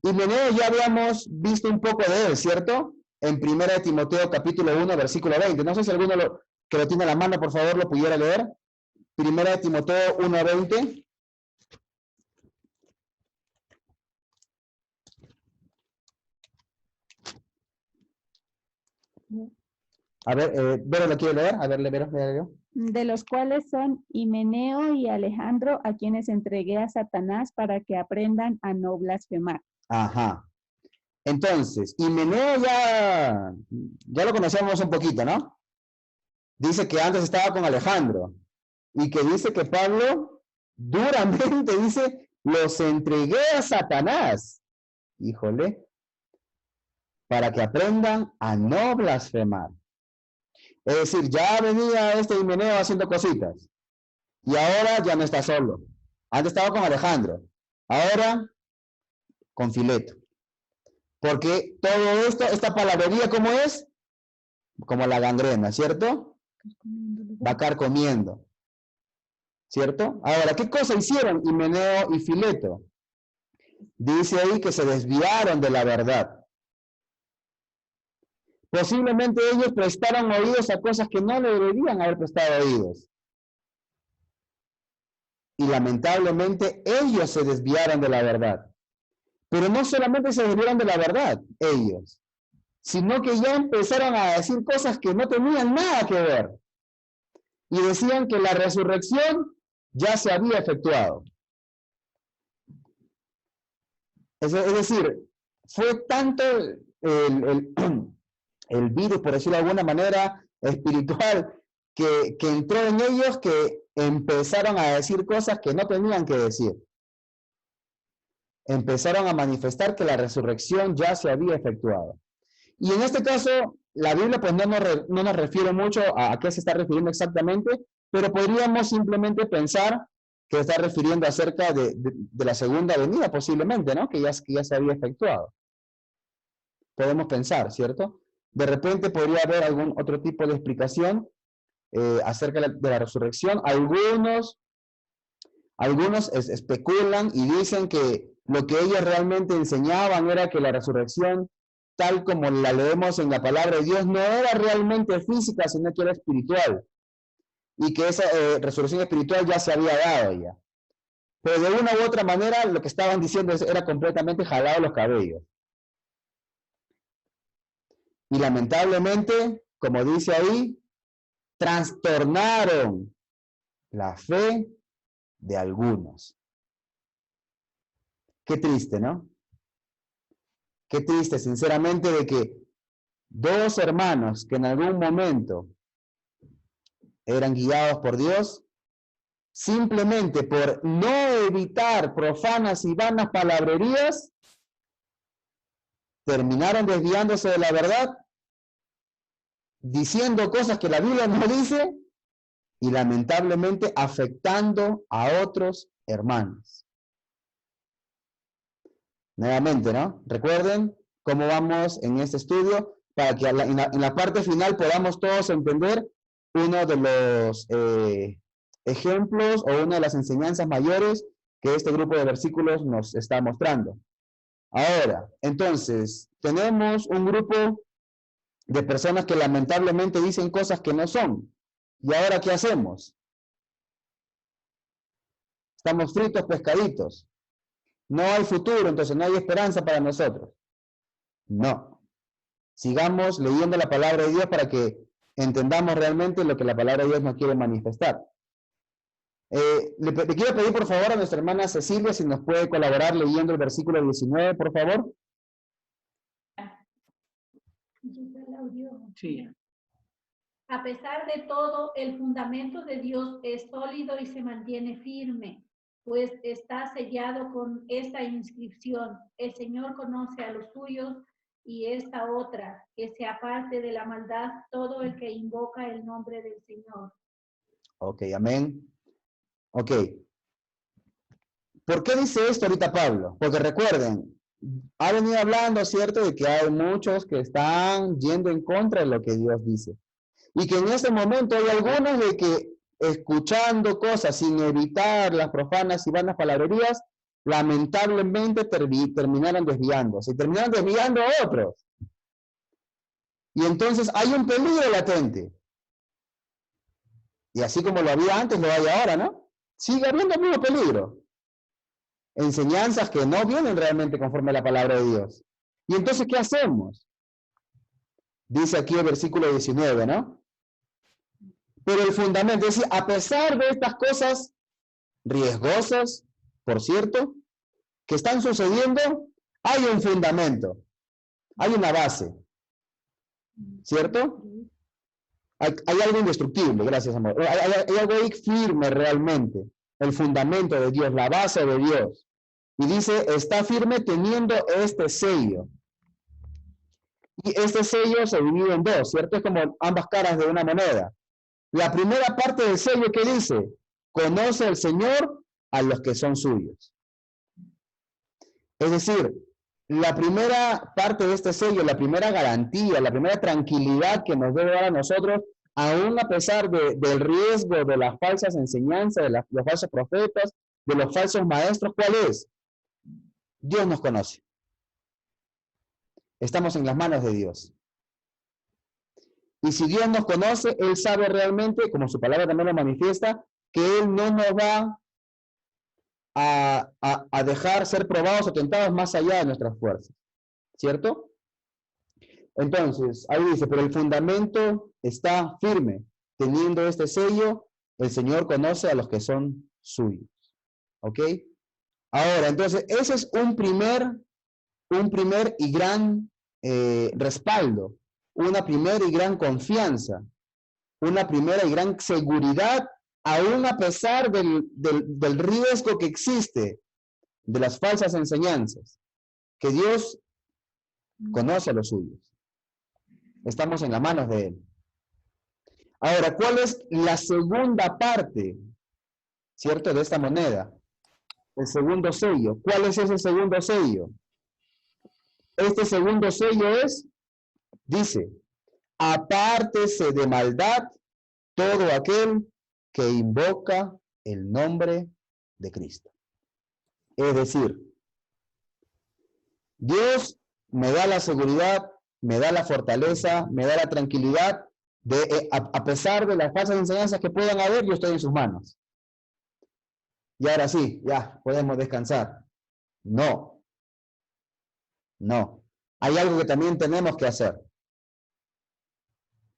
Himeneo ya habíamos visto un poco de él, ¿cierto? En 1 Timoteo capítulo 1, versículo 20. No sé si alguno que lo tiene a la mano, por favor, lo pudiera leer. 1 Timoteo 1, 20. A ver, Vero lo quiere leer. A ver, Vero, léelo. De los cuales son Himeneo y Alejandro, a quienes entregué a Satanás para que aprendan a no blasfemar. Ajá. Entonces, Himeneo ya lo conocemos un poquito, ¿no? Dice que antes estaba con Alejandro y que dice que Pablo duramente dice, los entregué a Satanás. Híjole. Para que aprendan a no blasfemar. Es decir, ya venía este Himeneo haciendo cositas. Y ahora ya no está solo. Antes estaba con Alejandro. Ahora con Fileto. Porque todo esto, esta palabrería, ¿cómo es? Como la gangrena, ¿cierto? Va a carcomiendo. ¿Cierto? Ahora, ¿qué cosa hicieron Himeneo y Fileto? Dice ahí que se desviaron de la verdad. Posiblemente ellos prestaron oídos a cosas que no le deberían haber prestado oídos. Y lamentablemente ellos se desviaron de la verdad. Pero no solamente se desviaron de la verdad, ellos, sino que ya empezaron a decir cosas que no tenían nada que ver. Y decían que la resurrección ya se había efectuado. Es decir, fue tanto el virus, por decirlo de alguna manera, espiritual, que entró en ellos, que empezaron a decir cosas que no tenían que decir. Empezaron a manifestar que la resurrección ya se había efectuado. Y en este caso, la Biblia pues no nos refiere mucho a qué se está refiriendo exactamente, pero podríamos simplemente pensar que está refiriendo acerca de la segunda venida, posiblemente, ¿no? Que ya se había efectuado. Podemos pensar, ¿cierto? De repente podría haber algún otro tipo de explicación acerca de la resurrección. Algunos especulan y dicen que lo que ellos realmente enseñaban era que la resurrección, tal como la leemos en la palabra de Dios, no era realmente física, sino que era espiritual. Y que esa resurrección espiritual ya se había dado ya. Pero de una u otra manera, lo que estaban diciendo era completamente jalado los cabellos. Y lamentablemente, como dice ahí, trastornaron la fe de algunos. Qué triste, ¿no? Qué triste, sinceramente, de que dos hermanos que en algún momento eran guiados por Dios, simplemente por no evitar profanas y vanas palabrerías, terminaron desviándose de la verdad, diciendo cosas que la Biblia no dice y lamentablemente afectando a otros hermanos. Nuevamente, ¿no? Recuerden cómo vamos en este estudio para que en la parte final podamos todos entender uno de los ejemplos o una de las enseñanzas mayores que este grupo de versículos nos está mostrando. Ahora, entonces, tenemos un grupo de personas que lamentablemente dicen cosas que no son. ¿Y ahora qué hacemos? Estamos fritos pescaditos. No hay futuro, entonces no hay esperanza para nosotros. No. Sigamos leyendo la palabra de Dios para que entendamos realmente lo que la palabra de Dios nos quiere manifestar. Le quiero pedir por favor a nuestra hermana Cecilia si nos puede colaborar leyendo el versículo 19, por favor. Sí. A pesar de todo, el fundamento de Dios es sólido y se mantiene firme, pues está sellado con esta inscripción: el Señor conoce a los suyos y esta otra, que se aparte de la maldad todo el que invoca el nombre del Señor. Ok, amén. Ok. ¿Por qué dice esto ahorita Pablo? Porque recuerden, ha venido hablando, ¿cierto?, de que hay muchos que están yendo en contra de lo que Dios dice. Y que en este momento hay algunos de que escuchando cosas sin evitar las profanas y vanas palabrerías, lamentablemente terminaron desviándose. Y terminaron desviando a otros. Y entonces hay un peligro latente. Y así como lo había antes, lo hay ahora, ¿no? Sigue habiendo el mismo peligro. Enseñanzas que no vienen realmente conforme a la palabra de Dios. Y entonces, ¿qué hacemos? Dice aquí el versículo 19, ¿no? Pero el fundamento, es decir, a pesar de estas cosas riesgosas, por cierto, que están sucediendo, hay un fundamento, hay una base, ¿cierto? Hay algo indestructible, gracias amor. Hay algo ahí firme realmente, el fundamento de Dios, la base de Dios. Y dice, está firme teniendo este sello. Y este sello se divide en dos, ¿cierto? Es como ambas caras de una moneda. La primera parte del sello que dice, conoce al Señor a los que son suyos. Es decir, la primera parte de este sello, la primera garantía, la primera tranquilidad que nos debe dar a nosotros, aún a pesar del riesgo de las falsas enseñanzas, de los falsos profetas, de los falsos maestros, ¿cuál es? Dios nos conoce. Estamos en las manos de Dios. Y si Dios nos conoce, Él sabe realmente, como su palabra también lo manifiesta, que Él no nos va a dejar ser probados o tentados más allá de nuestras fuerzas. ¿Cierto? Entonces, ahí dice, pero el fundamento está firme. Teniendo este sello, el Señor conoce a los que son suyos. ¿Ok? Ahora, entonces, ese es un primer y gran respaldo, una primera y gran confianza, una primera y gran seguridad, aún a pesar del riesgo que existe de las falsas enseñanzas, que Dios conoce a los suyos. Estamos en las manos de Él. Ahora, ¿cuál es la segunda parte, cierto, de esta moneda? El segundo sello. ¿Cuál es ese segundo sello? Este segundo sello es, dice, apártese de maldad todo aquel que invoca el nombre de Cristo. Es decir, Dios me da la seguridad, me da la fortaleza, me da la tranquilidad de, a pesar de las falsas enseñanzas que puedan haber, yo estoy en sus manos. Y ahora sí, ya, podemos descansar. No. No. Hay algo que también tenemos que hacer.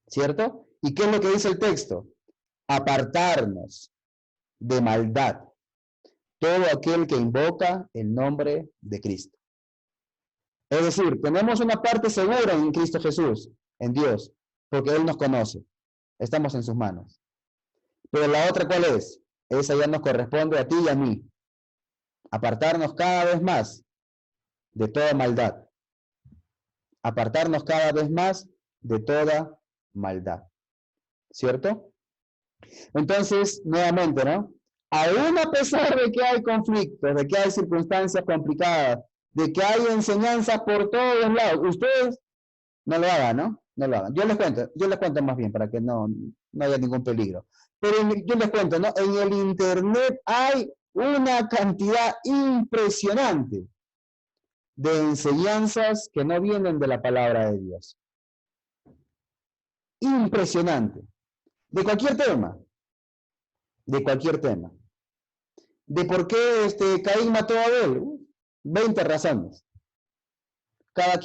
¿Cierto? ¿Y qué es lo que dice el texto? Apartarnos de maldad todo aquel que invoca el nombre de Cristo. Es decir, tenemos una parte segura en Cristo Jesús, en Dios, porque Él nos conoce. Estamos en sus manos. Pero la otra, ¿cuál es? Esa ya nos corresponde a ti y a mí. Apartarnos cada vez más de toda maldad. Apartarnos cada vez más de toda maldad. ¿Cierto? Entonces, nuevamente, ¿no? Aún a pesar de que hay conflictos, de que hay circunstancias complicadas, de que hay enseñanzas por todos lados, ustedes no lo hagan, ¿no? No lo hagan. Yo les cuento más bien para que no haya ningún peligro. Pero yo les cuento, ¿no? En el internet hay una cantidad impresionante de enseñanzas que no vienen de la palabra de Dios. Impresionante. De cualquier tema. De cualquier tema. De por qué Caín mató a Abel. 20 razones. Cada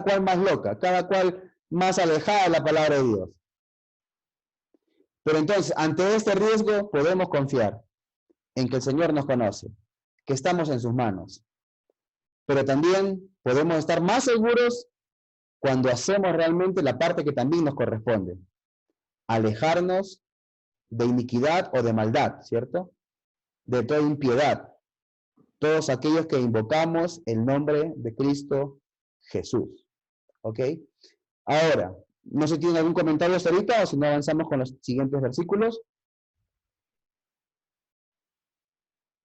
cual más loca, cada cual más alejada de la palabra de Dios. Pero entonces, ante este riesgo, podemos confiar en que el Señor nos conoce, que estamos en sus manos. Pero también podemos estar más seguros cuando hacemos realmente la parte que también nos corresponde. Alejarnos de iniquidad o de maldad, ¿cierto? De toda impiedad. Todos aquellos que invocamos el nombre de Cristo Jesús. ¿Ok? Ahora, no sé si tienen algún comentario hasta ahorita o si no avanzamos con los siguientes versículos.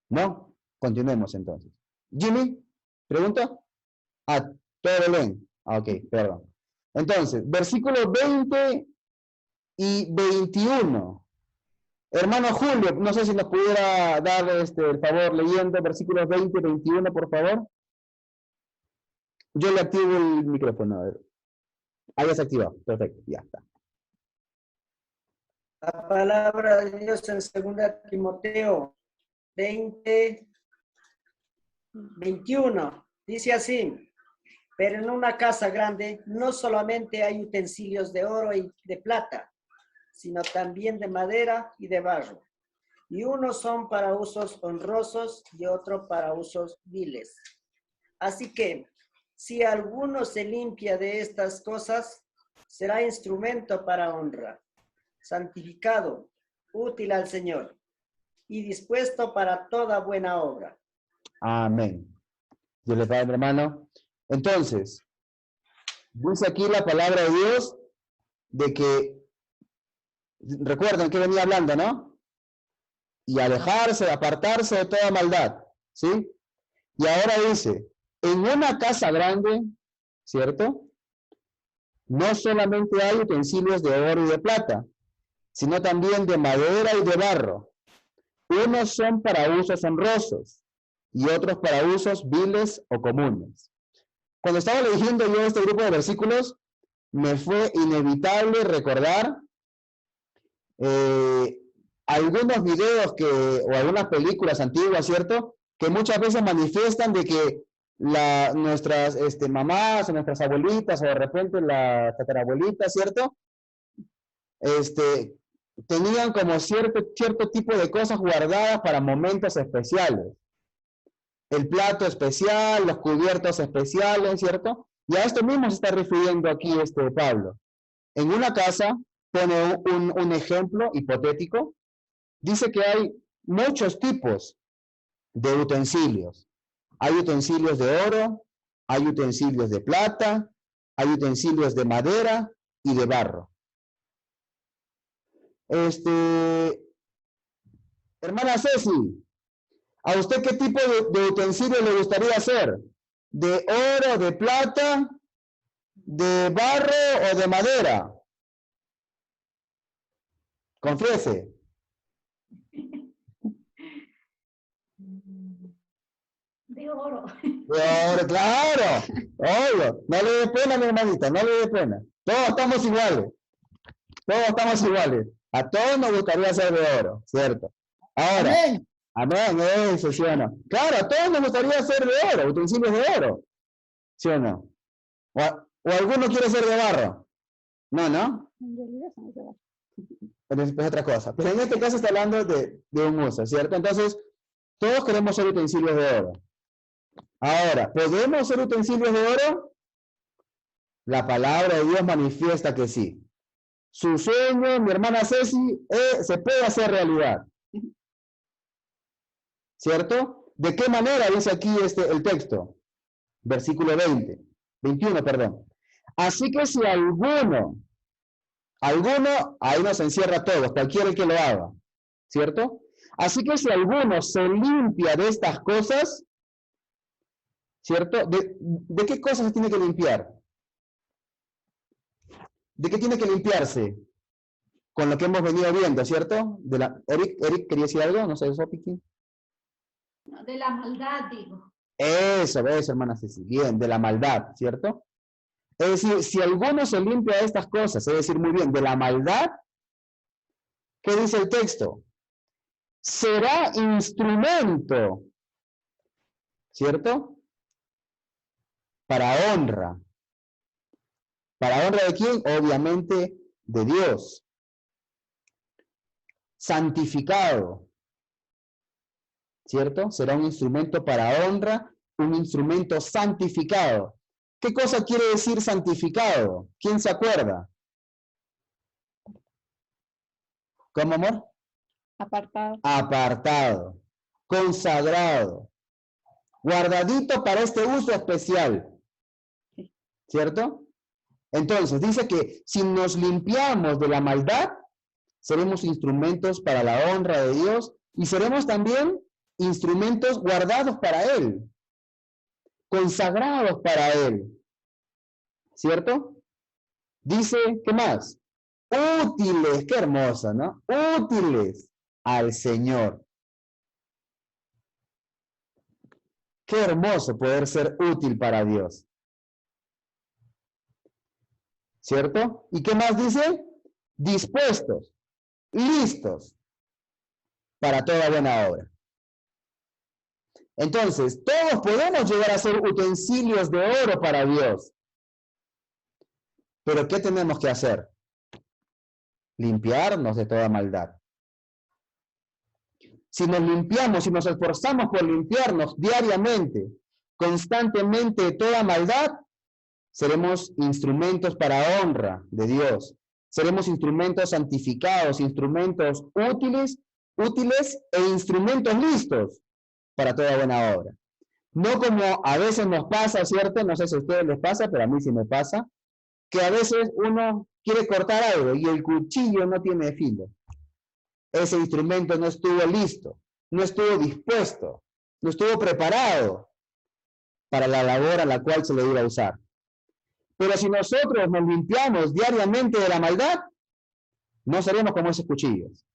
¿No? Continuemos entonces. Jimmy, ¿pregunta? Ah, todo bien. Ah, ok, perdón. Entonces, versículos 20 y 21. Hermano Julio, no sé si nos pudiera dar el favor leyendo versículos 20 y 21, por favor. Yo le activo el micrófono. A ver. Ahí ya se activó. Perfecto, ya está. La palabra de Dios en 2 Timoteo 20, 21. Dice así: pero en una casa grande no solamente hay utensilios de oro y de plata, sino también de madera y de barro. Y unos son para usos honrosos y otros para usos viles. Así que, si alguno se limpia de estas cosas, será instrumento para honra, santificado, útil al Señor y dispuesto para toda buena obra. Amén. Dios le pague, hermano. Entonces, dice aquí la palabra de Dios de que, recuerden que venía hablando, ¿no? Y alejarse, apartarse de toda maldad, ¿sí? Y ahora dice, en una casa grande, ¿cierto? No solamente hay utensilios de oro y de plata, sino también de madera y de barro. Unos son para usos honrosos y otros para usos viles o comunes. Cuando estaba leyendo yo este grupo de versículos, me fue inevitable recordar algunos videos o algunas películas antiguas, ¿cierto? Que muchas veces manifiestan de que nuestras mamás o nuestras abuelitas o de repente la tatarabuelita, ¿cierto? Tenían como cierto tipo de cosas guardadas para momentos especiales. El plato especial, los cubiertos especiales, ¿cierto? Y a esto mismo se está refiriendo aquí Pablo. En una casa, pone un ejemplo hipotético, dice que hay muchos tipos de utensilios. Hay utensilios de oro, hay utensilios de plata, hay utensilios de madera y de barro. Hermana Ceci, ¿a usted qué tipo de utensilio le gustaría hacer? ¿De oro, de plata, de barro o de madera? Confiese. De oro. De oro, claro. Obvio. No le dé pena, mi hermanita, no le dé pena. Todos estamos iguales. Todos estamos iguales. A todos nos gustaría ser de oro, ¿cierto? Ahora, amén, eso, ¿sí o no? Claro, a todos nos gustaría ser de oro, utensilios de oro, ¿sí o no? ¿O alguno quiere ser de barro? No, ¿no? En realidad son de barro. Pero es otra cosa. Pero en este caso está hablando de un uso, ¿cierto? Entonces, todos queremos ser utensilios de oro. Ahora, ¿podemos ser utensilios de oro? La palabra de Dios manifiesta que sí. Su sueño, mi hermana Ceci, se puede hacer realidad. ¿Cierto? ¿De qué manera dice aquí el texto? Versículo 21, perdón. Así que si alguno, ahí nos encierra todos, cualquiera que lo haga, ¿cierto? Así que si alguno se limpia de estas cosas, ¿cierto? ¿De qué cosas se tiene que limpiar? ¿De qué tiene que limpiarse? Con lo que hemos venido viendo, ¿cierto? Eric, ¿quería decir algo? No sé, eso, Piqui. De la maldad, digo. Eso, hermana Ceci. Bien, de la maldad, ¿cierto? Es decir, si alguno se limpia de estas cosas, es decir, muy bien, de la maldad, ¿qué dice el texto? Será instrumento, ¿cierto? Para honra. ¿Para honra de quién? Obviamente de Dios. Santificado, ¿cierto? Será un instrumento para honra, un instrumento santificado. ¿Qué cosa quiere decir santificado? ¿Quién se acuerda? ¿Cómo, amor? Apartado. Apartado, consagrado, guardadito para este uso especial, ¿cierto? Entonces, dice que si nos limpiamos de la maldad, seremos instrumentos para la honra de Dios y seremos también instrumentos guardados para Él, consagrados para Él. ¿Cierto? Dice, ¿qué más? Útiles, qué hermosa, ¿no? Útiles al Señor. Qué hermoso poder ser útil para Dios. ¿Cierto? ¿Y qué más dice? Dispuestos, listos para toda buena obra. Entonces, todos podemos llegar a ser utensilios de oro para Dios. Pero ¿qué tenemos que hacer? Limpiarnos de toda maldad. Si nos limpiamos, si nos esforzamos por limpiarnos diariamente, constantemente de toda maldad, seremos instrumentos para honra de Dios. Seremos instrumentos santificados, instrumentos útiles e instrumentos listos para toda buena obra. No como a veces nos pasa, ¿cierto? No sé si a ustedes les pasa, pero a mí sí me pasa, que a veces uno quiere cortar algo y el cuchillo no tiene filo. Ese instrumento no estuvo listo, no estuvo dispuesto, no estuvo preparado para la labor a la cual se le iba a usar. Pero si nosotros nos limpiamos diariamente de la maldad, no seremos como esos cuchillos.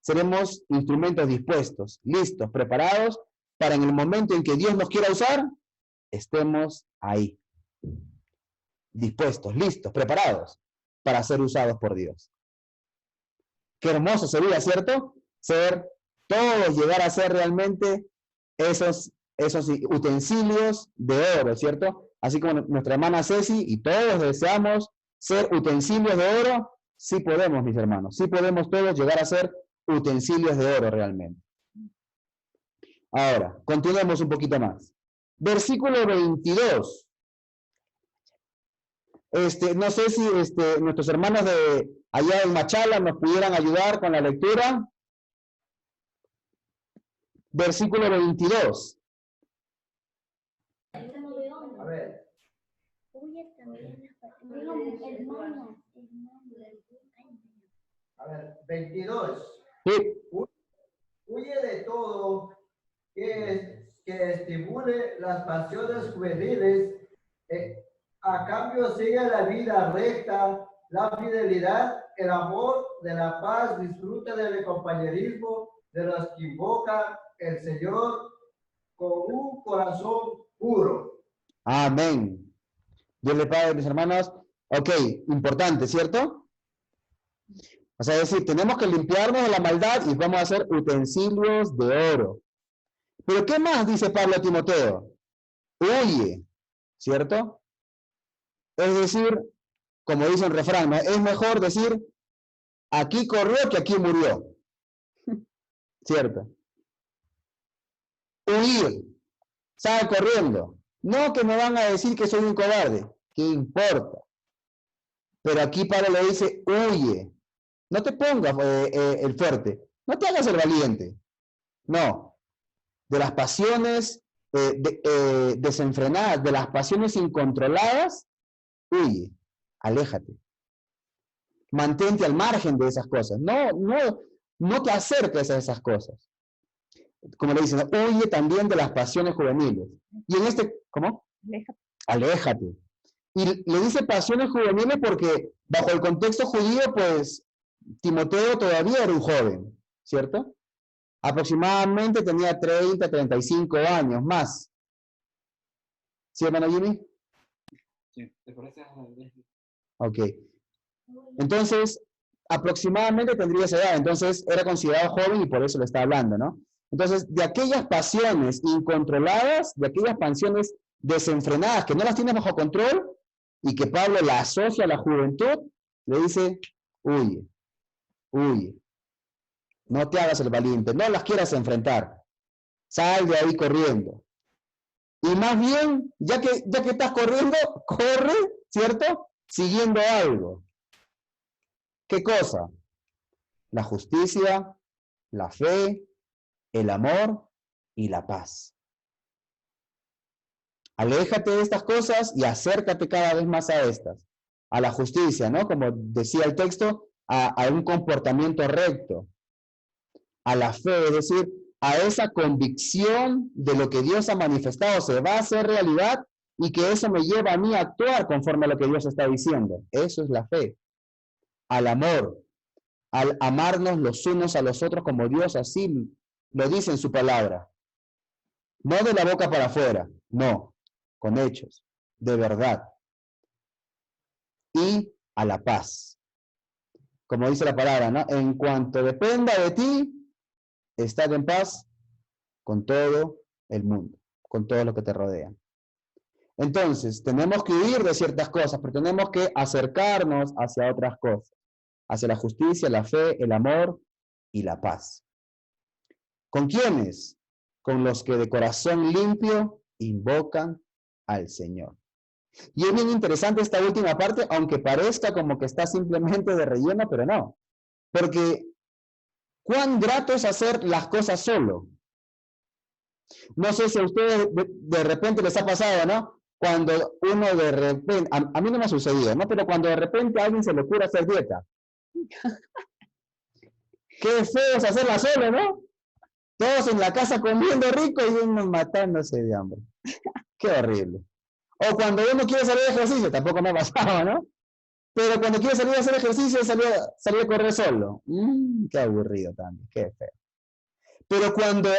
Seremos instrumentos dispuestos, listos, preparados, para en el momento en que Dios nos quiera usar, estemos ahí. Dispuestos, listos, preparados, para ser usados por Dios. Qué hermoso sería, ¿cierto? Todos llegar a ser realmente esos utensilios de oro, ¿cierto? Así como nuestra hermana Ceci y todos deseamos ser utensilios de oro, sí podemos, mis hermanos, sí podemos todos llegar a ser utensilios de oro realmente. Ahora, continuemos un poquito más. Versículo 22. No sé si nuestros hermanos de allá en Machala nos pudieran ayudar con la lectura. Versículo 22. A ver. A ver, 22. Sí. Huye de todo que estimule las pasiones juveniles. A cambio sigue la vida recta, la fidelidad, el amor, de la paz, disfruta del compañerismo de los que invocan el Señor con un corazón puro. Amén. Dios le pague, mis hermanos. Ok, importante, ¿cierto? O sea, es decir, tenemos que limpiarnos de la maldad y vamos a hacer utensilios de oro. Pero ¿qué más dice Pablo a Timoteo? Huye, ¿cierto? Es decir, como dice el refrán, ¿no? Es mejor decir, aquí corrió que aquí murió. ¿Cierto? Huir. Sale corriendo. No que me van a decir que soy un cobarde. ¿Qué importa? Pero aquí Pablo le dice, huye. No te pongas el fuerte. No te hagas el valiente. No. De las pasiones desenfrenadas, de las pasiones incontroladas, huye. Aléjate. Mantente al margen de esas cosas. No te acerques a esas cosas. Como le dicen, huye también de las pasiones juveniles. Y en ¿cómo? Aléjate. Aléjate. Y le dice pasiones juveniles porque bajo el contexto judío, pues, Timoteo todavía era un joven, ¿cierto? Aproximadamente tenía 30, 35 años más. ¿Sí, hermano Jimmy? Sí, ¿te parece? Ok. Entonces, aproximadamente tendría esa edad. Entonces, era considerado joven y por eso le está hablando, ¿no? Entonces, de aquellas pasiones incontroladas, de aquellas pasiones desenfrenadas que no las tiene bajo control y que Pablo la asocia a la juventud, le dice, huye, huye. No te hagas el valiente, no las quieras enfrentar. Sal de ahí corriendo. Y más bien, ya que estás corriendo, corre, ¿cierto? Siguiendo algo. ¿Qué cosa? La justicia, la fe, el amor y la paz. Aléjate de estas cosas y acércate cada vez más a estas. a la justicia, ¿no? Como decía el texto, a un comportamiento recto, a la fe, es decir, a esa convicción de lo que Dios ha manifestado se va a hacer realidad y que eso me lleva a mí a actuar conforme a lo que Dios está diciendo. Eso es la fe. Al amor, al amarnos los unos a los otros como Dios así lo dice en su palabra. No de la boca para afuera, no, con hechos, de verdad. Y a la paz. Como dice la palabra, ¿no? En cuanto dependa de ti, estad en paz con todo el mundo, con todo lo que te rodea. Entonces, tenemos que huir de ciertas cosas, pero tenemos que acercarnos hacia otras cosas, hacia la justicia, la fe, el amor y la paz. ¿Con quiénes? Con los que de corazón limpio invocan al Señor. Y es bien interesante esta última parte, aunque parezca como que está simplemente de relleno, pero no. Porque cuán grato es hacer las cosas solo. No sé si a ustedes de repente les ha pasado, ¿no? Cuando uno de repente, a mí no me ha sucedido, ¿no? Pero cuando de repente a alguien se le ocurre hacer dieta. Qué feo es hacerla solo, ¿no? Todos en la casa comiendo rico y uno matándose de hambre. Qué horrible. O cuando uno quiere salir de ejercicio, tampoco me ha pasado, ¿no? Pero cuando quiere salir a hacer ejercicio, salir a correr solo. Qué aburrido también, qué feo. Pero cuando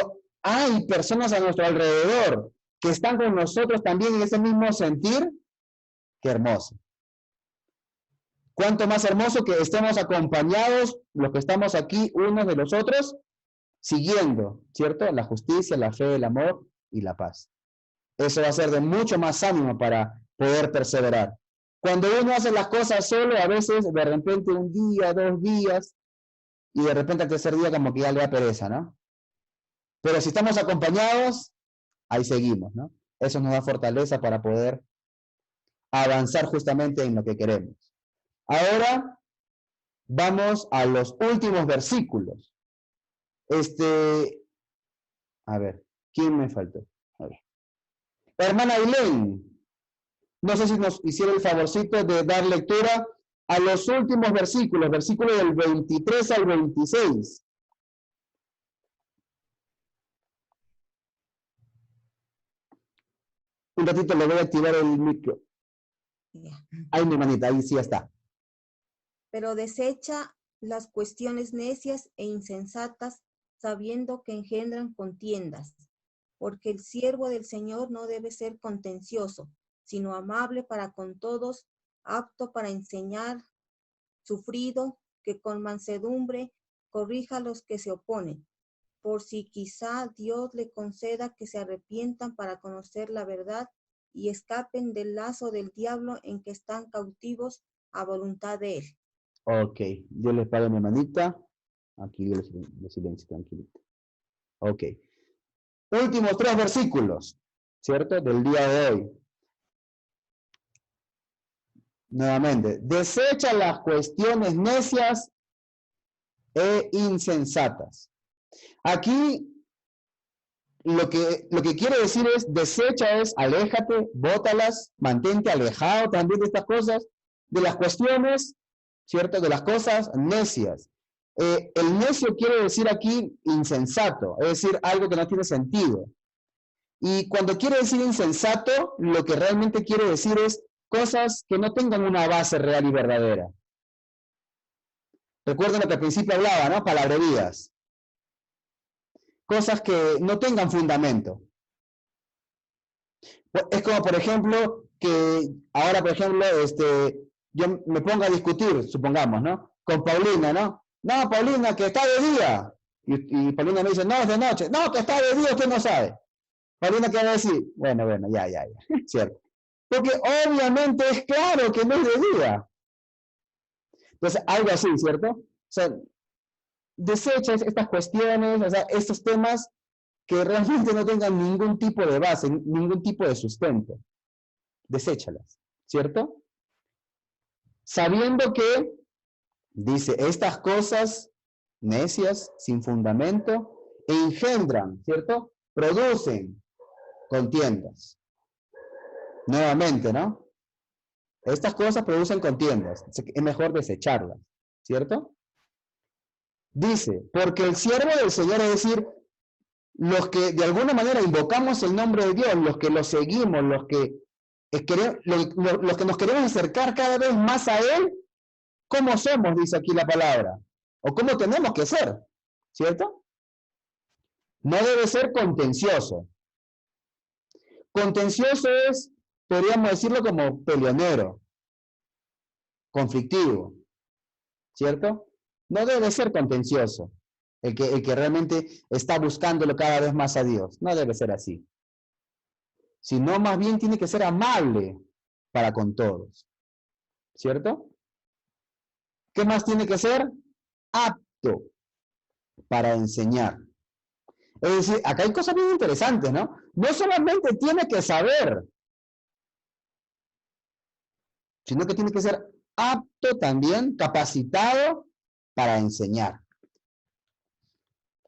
hay personas a nuestro alrededor que están con nosotros también en ese mismo sentir, qué hermoso. Cuánto más hermoso que estemos acompañados, los que estamos aquí, unos de los otros, siguiendo, ¿cierto? La justicia, la fe, el amor y la paz. Eso va a ser de mucho más ánimo para poder perseverar. Cuando uno hace las cosas solo, a veces de repente un día, 2 días, y de repente al tercer día como que ya le da pereza, ¿no? Pero si estamos acompañados, ahí seguimos, ¿no? Eso nos da fortaleza para poder avanzar justamente en lo que queremos. Ahora vamos a los últimos versículos. A ver, ¿quién me faltó? A ver. Hermana Ailén, no sé si nos hiciera el favorcito de dar lectura a los últimos versículos, versículos del 23 al 26. Un ratito le voy a activar el micro. Ay, mi hermanita, ahí sí está. Pero desecha las cuestiones necias e insensatas, sabiendo que engendran contiendas, porque el siervo del Señor no debe ser contencioso, sino amable para con todos, apto para enseñar, sufrido, que con mansedumbre corrija a los que se oponen, por si quizá Dios le conceda que se arrepientan para conocer la verdad y escapen del lazo del diablo en que están cautivos a voluntad de él. Ok, Dios les pague, mi hermanita. Aquí Dios les silencio, tranquilito. Ok. Últimos 3 versículos, ¿cierto? Del día de hoy. Nuevamente, desecha las cuestiones necias e insensatas. Aquí lo que quiere decir es, desecha es, aléjate, bótalas, mantente alejado también de estas cosas, de las cuestiones, ¿cierto? De las cosas necias. El necio quiere decir aquí insensato, es decir, algo que no tiene sentido. Y cuando quiere decir insensato, lo que realmente quiere decir es cosas que no tengan una base real y verdadera. Recuerden lo que al principio hablaba, ¿no? Palabrerías. Cosas que no tengan fundamento. Es como, por ejemplo, que ahora, por ejemplo, yo me pongo a discutir, supongamos, ¿no? Con Paulina, ¿no? No, Paulina, que está de día. Y Paulina me dice, no, es de noche. No, que está de día, usted no sabe. Paulina, ¿qué va a decir? Bueno, ya, cierto. Porque obviamente es claro que no es de día. Entonces, algo así, ¿cierto? O sea, desecha estas cuestiones, o sea, estos temas que realmente no tengan ningún tipo de base, ningún tipo de sustento. Deséchalas, ¿cierto? Sabiendo que, dice, estas cosas necias, sin fundamento, engendran, ¿cierto? Producen contiendas. Nuevamente, ¿no? Estas cosas producen contiendas. Es mejor desecharlas, ¿cierto? Dice, porque el siervo del Señor, es decir, los que de alguna manera invocamos el nombre de Dios, los que lo seguimos, los que nos queremos acercar cada vez más a Él, ¿cómo somos? Dice aquí la palabra. O cómo tenemos que ser, ¿cierto? No debe ser contencioso. Contencioso es, podríamos decirlo como peleonero, conflictivo, ¿cierto? No debe ser contencioso el que realmente está buscándolo cada vez más a Dios. No debe ser así. Sino más bien tiene que ser amable para con todos, ¿cierto? ¿Qué más tiene que ser? Apto para enseñar. Es decir, acá hay cosas bien interesantes, ¿no? No solamente tiene que saber, sino que tiene que ser apto también, capacitado para enseñar.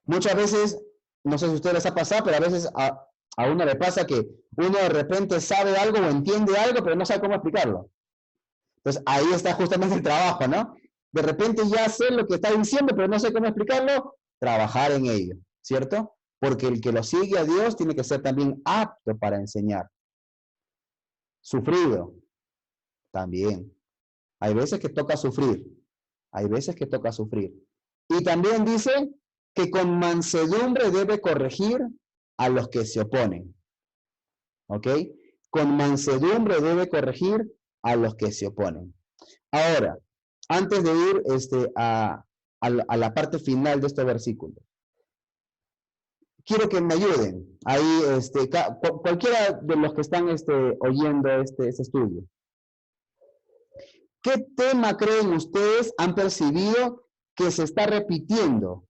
Muchas veces, no sé si a ustedes les ha pasado, pero a veces a uno le pasa que uno de repente sabe algo o entiende algo, pero no sabe cómo explicarlo. Entonces, ahí está justamente el trabajo, ¿no? De repente ya sé lo que está diciendo, pero no sé cómo explicarlo, trabajar en ello, ¿cierto? Porque el que lo sigue a Dios tiene que ser también apto para enseñar. Sufrido, también. Hay veces que toca sufrir. Hay veces que toca sufrir. Y también dice que con mansedumbre debe corregir a los que se oponen. ¿Ok? Con mansedumbre debe corregir a los que se oponen. Ahora, antes de ir a la parte final de este versículo, quiero que me ayuden. Ahí, cualquiera de los que están oyendo este estudio. ¿Qué tema creen ustedes han percibido que se está repitiendo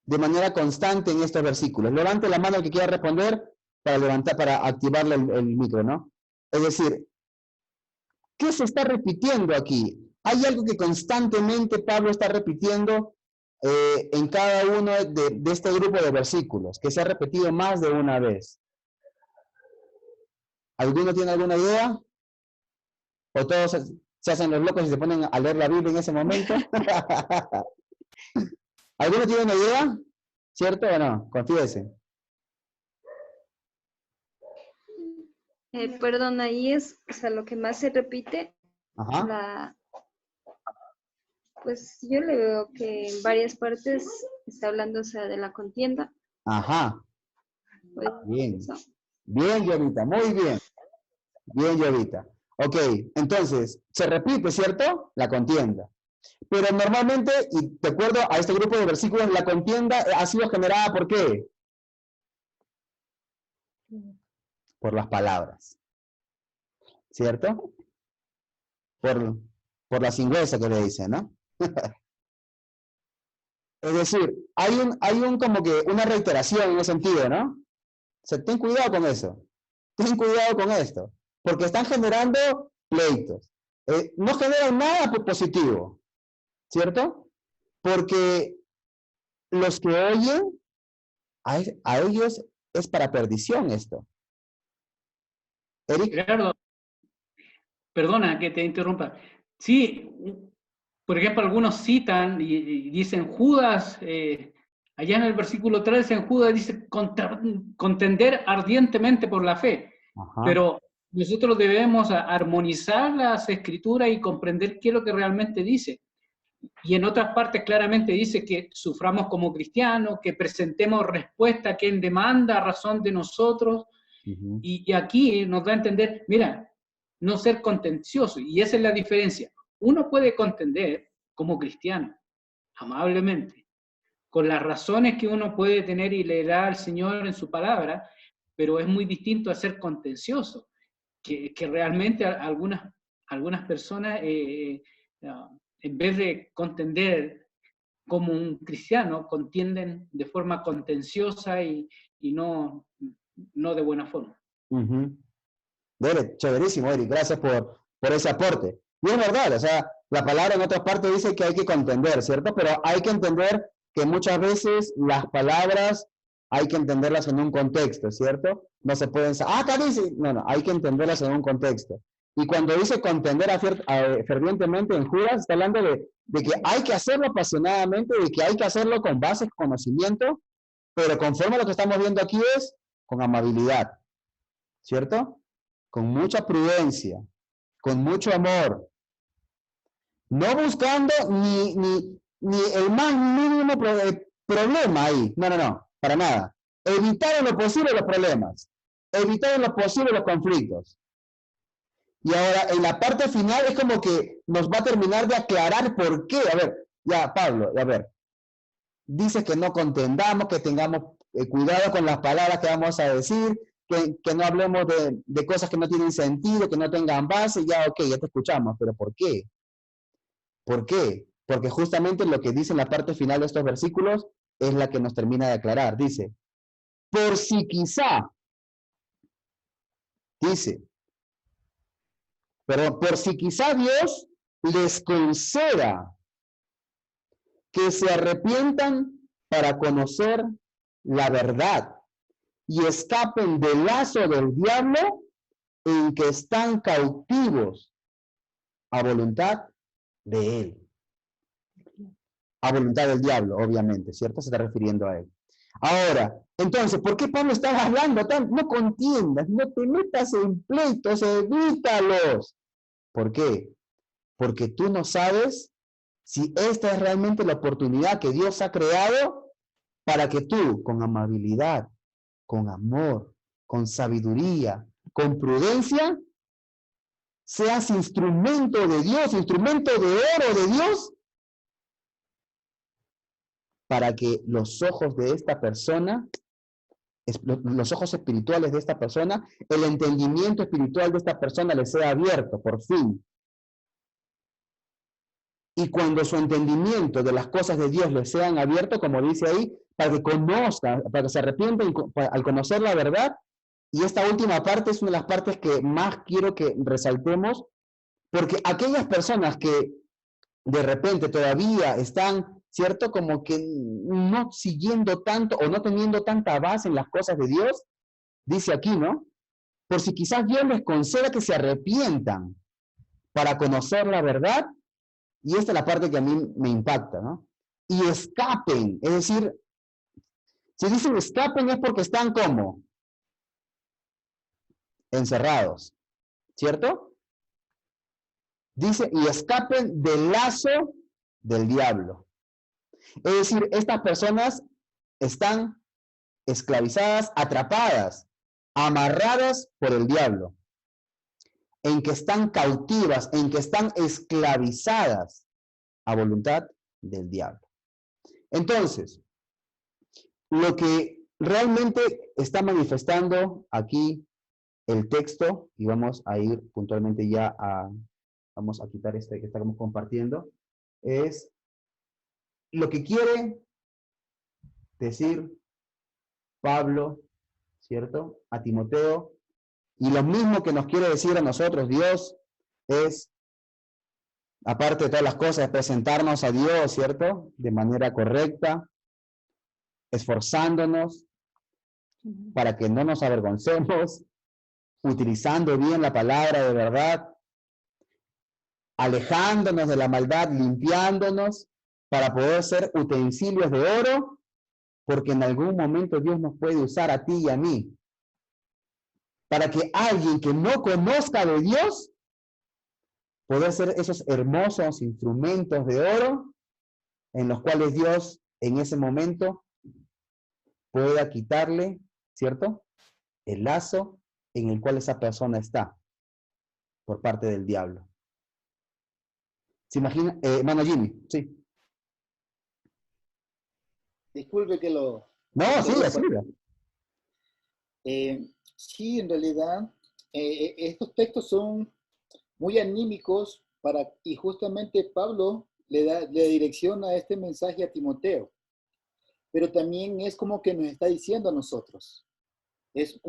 de manera constante en estos versículos? Levante la mano el que quiera responder para activarle el micro, ¿no? Es decir, ¿qué se está repitiendo aquí? ¿Hay algo que constantemente Pablo está repitiendo en cada uno de este grupo de versículos, que se ha repetido más de una vez? ¿Alguno tiene alguna idea? ¿O todos se hacen los locos y se ponen a leer la Biblia en ese momento? ¿Alguno tiene una idea? ¿Cierto o no? Confíese. Perdón, ahí es, o sea, lo que más se repite. Ajá. Pues yo le veo que en varias partes está hablando, o sea, de la contienda. Ajá. Pues, bien. Eso. Bien, Llovita, muy bien. Bien, Llovita. Ok, entonces, se repite, ¿cierto? La contienda. Pero normalmente, y de acuerdo a este grupo de versículos, la contienda ha sido generada ¿por qué? Por las palabras. ¿Cierto? Por la singüesa que le dicen, ¿no? Es decir, hay un como que una reiteración en ese sentido, ¿no? O sea, ten cuidado con eso. Ten cuidado con esto. Porque están generando pleitos. No generan nada positivo. ¿Cierto? Porque los que oyen, a ellos es para perdición esto. Eric. Gerardo, perdona que te interrumpa. Sí, por ejemplo, algunos citan y dicen Judas, allá en el versículo 3 en Judas dice contender ardientemente por la fe. Ajá. Pero nosotros debemos armonizar las escrituras y comprender qué es lo que realmente dice. Y en otras partes claramente dice que suframos como cristianos, que presentemos respuesta a quien demanda a razón de nosotros. Uh-huh. Y aquí nos da a entender, mira, no ser contencioso. Y esa es la diferencia. Uno puede contender como cristiano, amablemente, con las razones que uno puede tener y le da al Señor en su palabra, pero es muy distinto a ser contencioso, que realmente algunas personas, en vez de contender como un cristiano, contienden de forma contenciosa y no de buena forma. Uh-huh. Chéverísimo, Eric. Gracias por ese aporte. Y es verdad, o sea, la palabra en otras partes dice que hay que contender, ¿cierto? Pero hay que entender que muchas veces las palabras hay que entenderlas en un contexto, ¿cierto? No se pueden... acá dice... No, hay que entenderlas en un contexto. Y cuando dice contender fervientemente en Judas, está hablando de que hay que hacerlo apasionadamente, de que hay que hacerlo con base, conocimiento, pero conforme a lo que estamos viendo aquí es con amabilidad, ¿cierto? Con mucha prudencia, con mucho amor, no buscando ni el más mínimo problema ahí, no, para nada. Evitar en lo posible los problemas, evitar en lo posible los conflictos. Y ahora, en la parte final es como que nos va a terminar de aclarar por qué. A ver, ya, Pablo, a ver. Dice que no contendamos, que tengamos cuidado con las palabras que vamos a decir, que no hablemos de cosas que no tienen sentido, que no tengan base. Ya, ok, ya te escuchamos, pero ¿por qué? ¿Por qué? Porque justamente lo que dice en la parte final de estos versículos es la que nos termina de aclarar. Dice, por si quizá, dice, pero por si quizá Dios les conceda que se arrepientan para conocer la verdad y escapen del lazo del diablo en que están cautivos a voluntad de él. A voluntad del diablo, obviamente, ¿cierto? Se está refiriendo a él. Ahora, entonces, ¿por qué Pablo estaba hablando tan? No contiendas, no te metas en pleitos, evítalos. ¿Por qué? Porque tú no sabes si esta es realmente la oportunidad que Dios ha creado para que tú, con amabilidad, con amor, con sabiduría, con prudencia, seas instrumento de Dios, instrumento de oro de Dios, para que los ojos de esta persona, los ojos espirituales de esta persona, el entendimiento espiritual de esta persona le sea abierto, por fin. Y cuando su entendimiento de las cosas de Dios le sean abiertos, como dice ahí, para que conozcan, para que se arrepientan al conocer la verdad. Y esta última parte es una de las partes que más quiero que resaltemos, porque aquellas personas que de repente todavía están, ¿cierto? Como que no siguiendo tanto o no teniendo tanta base en las cosas de Dios, dice aquí, ¿no? Por si quizás Dios les conceda que se arrepientan para conocer la verdad. Y esta es la parte que a mí me impacta, ¿no? Y escapen, es decir, si dicen escapen es porque están como encerrados, ¿cierto? Dice, y escapen del lazo del diablo. Es decir, estas personas están esclavizadas, atrapadas, amarradas por el diablo, en que están cautivas, en que están esclavizadas a voluntad del diablo. Entonces, lo que realmente está manifestando aquí el texto, y vamos a ir puntualmente ya vamos a quitar este que estamos compartiendo, es lo que quiere decir Pablo, ¿cierto? A Timoteo, y lo mismo que nos quiere decir a nosotros Dios es, aparte de todas las cosas, presentarnos a Dios, ¿cierto? De manera correcta, esforzándonos para que no nos avergoncemos, utilizando bien la palabra de verdad, alejándonos de la maldad, limpiándonos, para poder ser utensilios de oro, porque en algún momento Dios nos puede usar a ti y a mí, para que alguien que no conozca de Dios, pueda ser esos hermosos instrumentos de oro, en los cuales Dios en ese momento pueda quitarle, ¿cierto?, el lazo en el cual esa persona está, por parte del diablo. ¿Se imagina? Hermano Jimmy, sí. Disculpe que lo... No, sí, así. Sí, en realidad, estos textos son muy anímicos y justamente Pablo le direcciona este mensaje a Timoteo. Pero también es como que nos está diciendo a nosotros. Es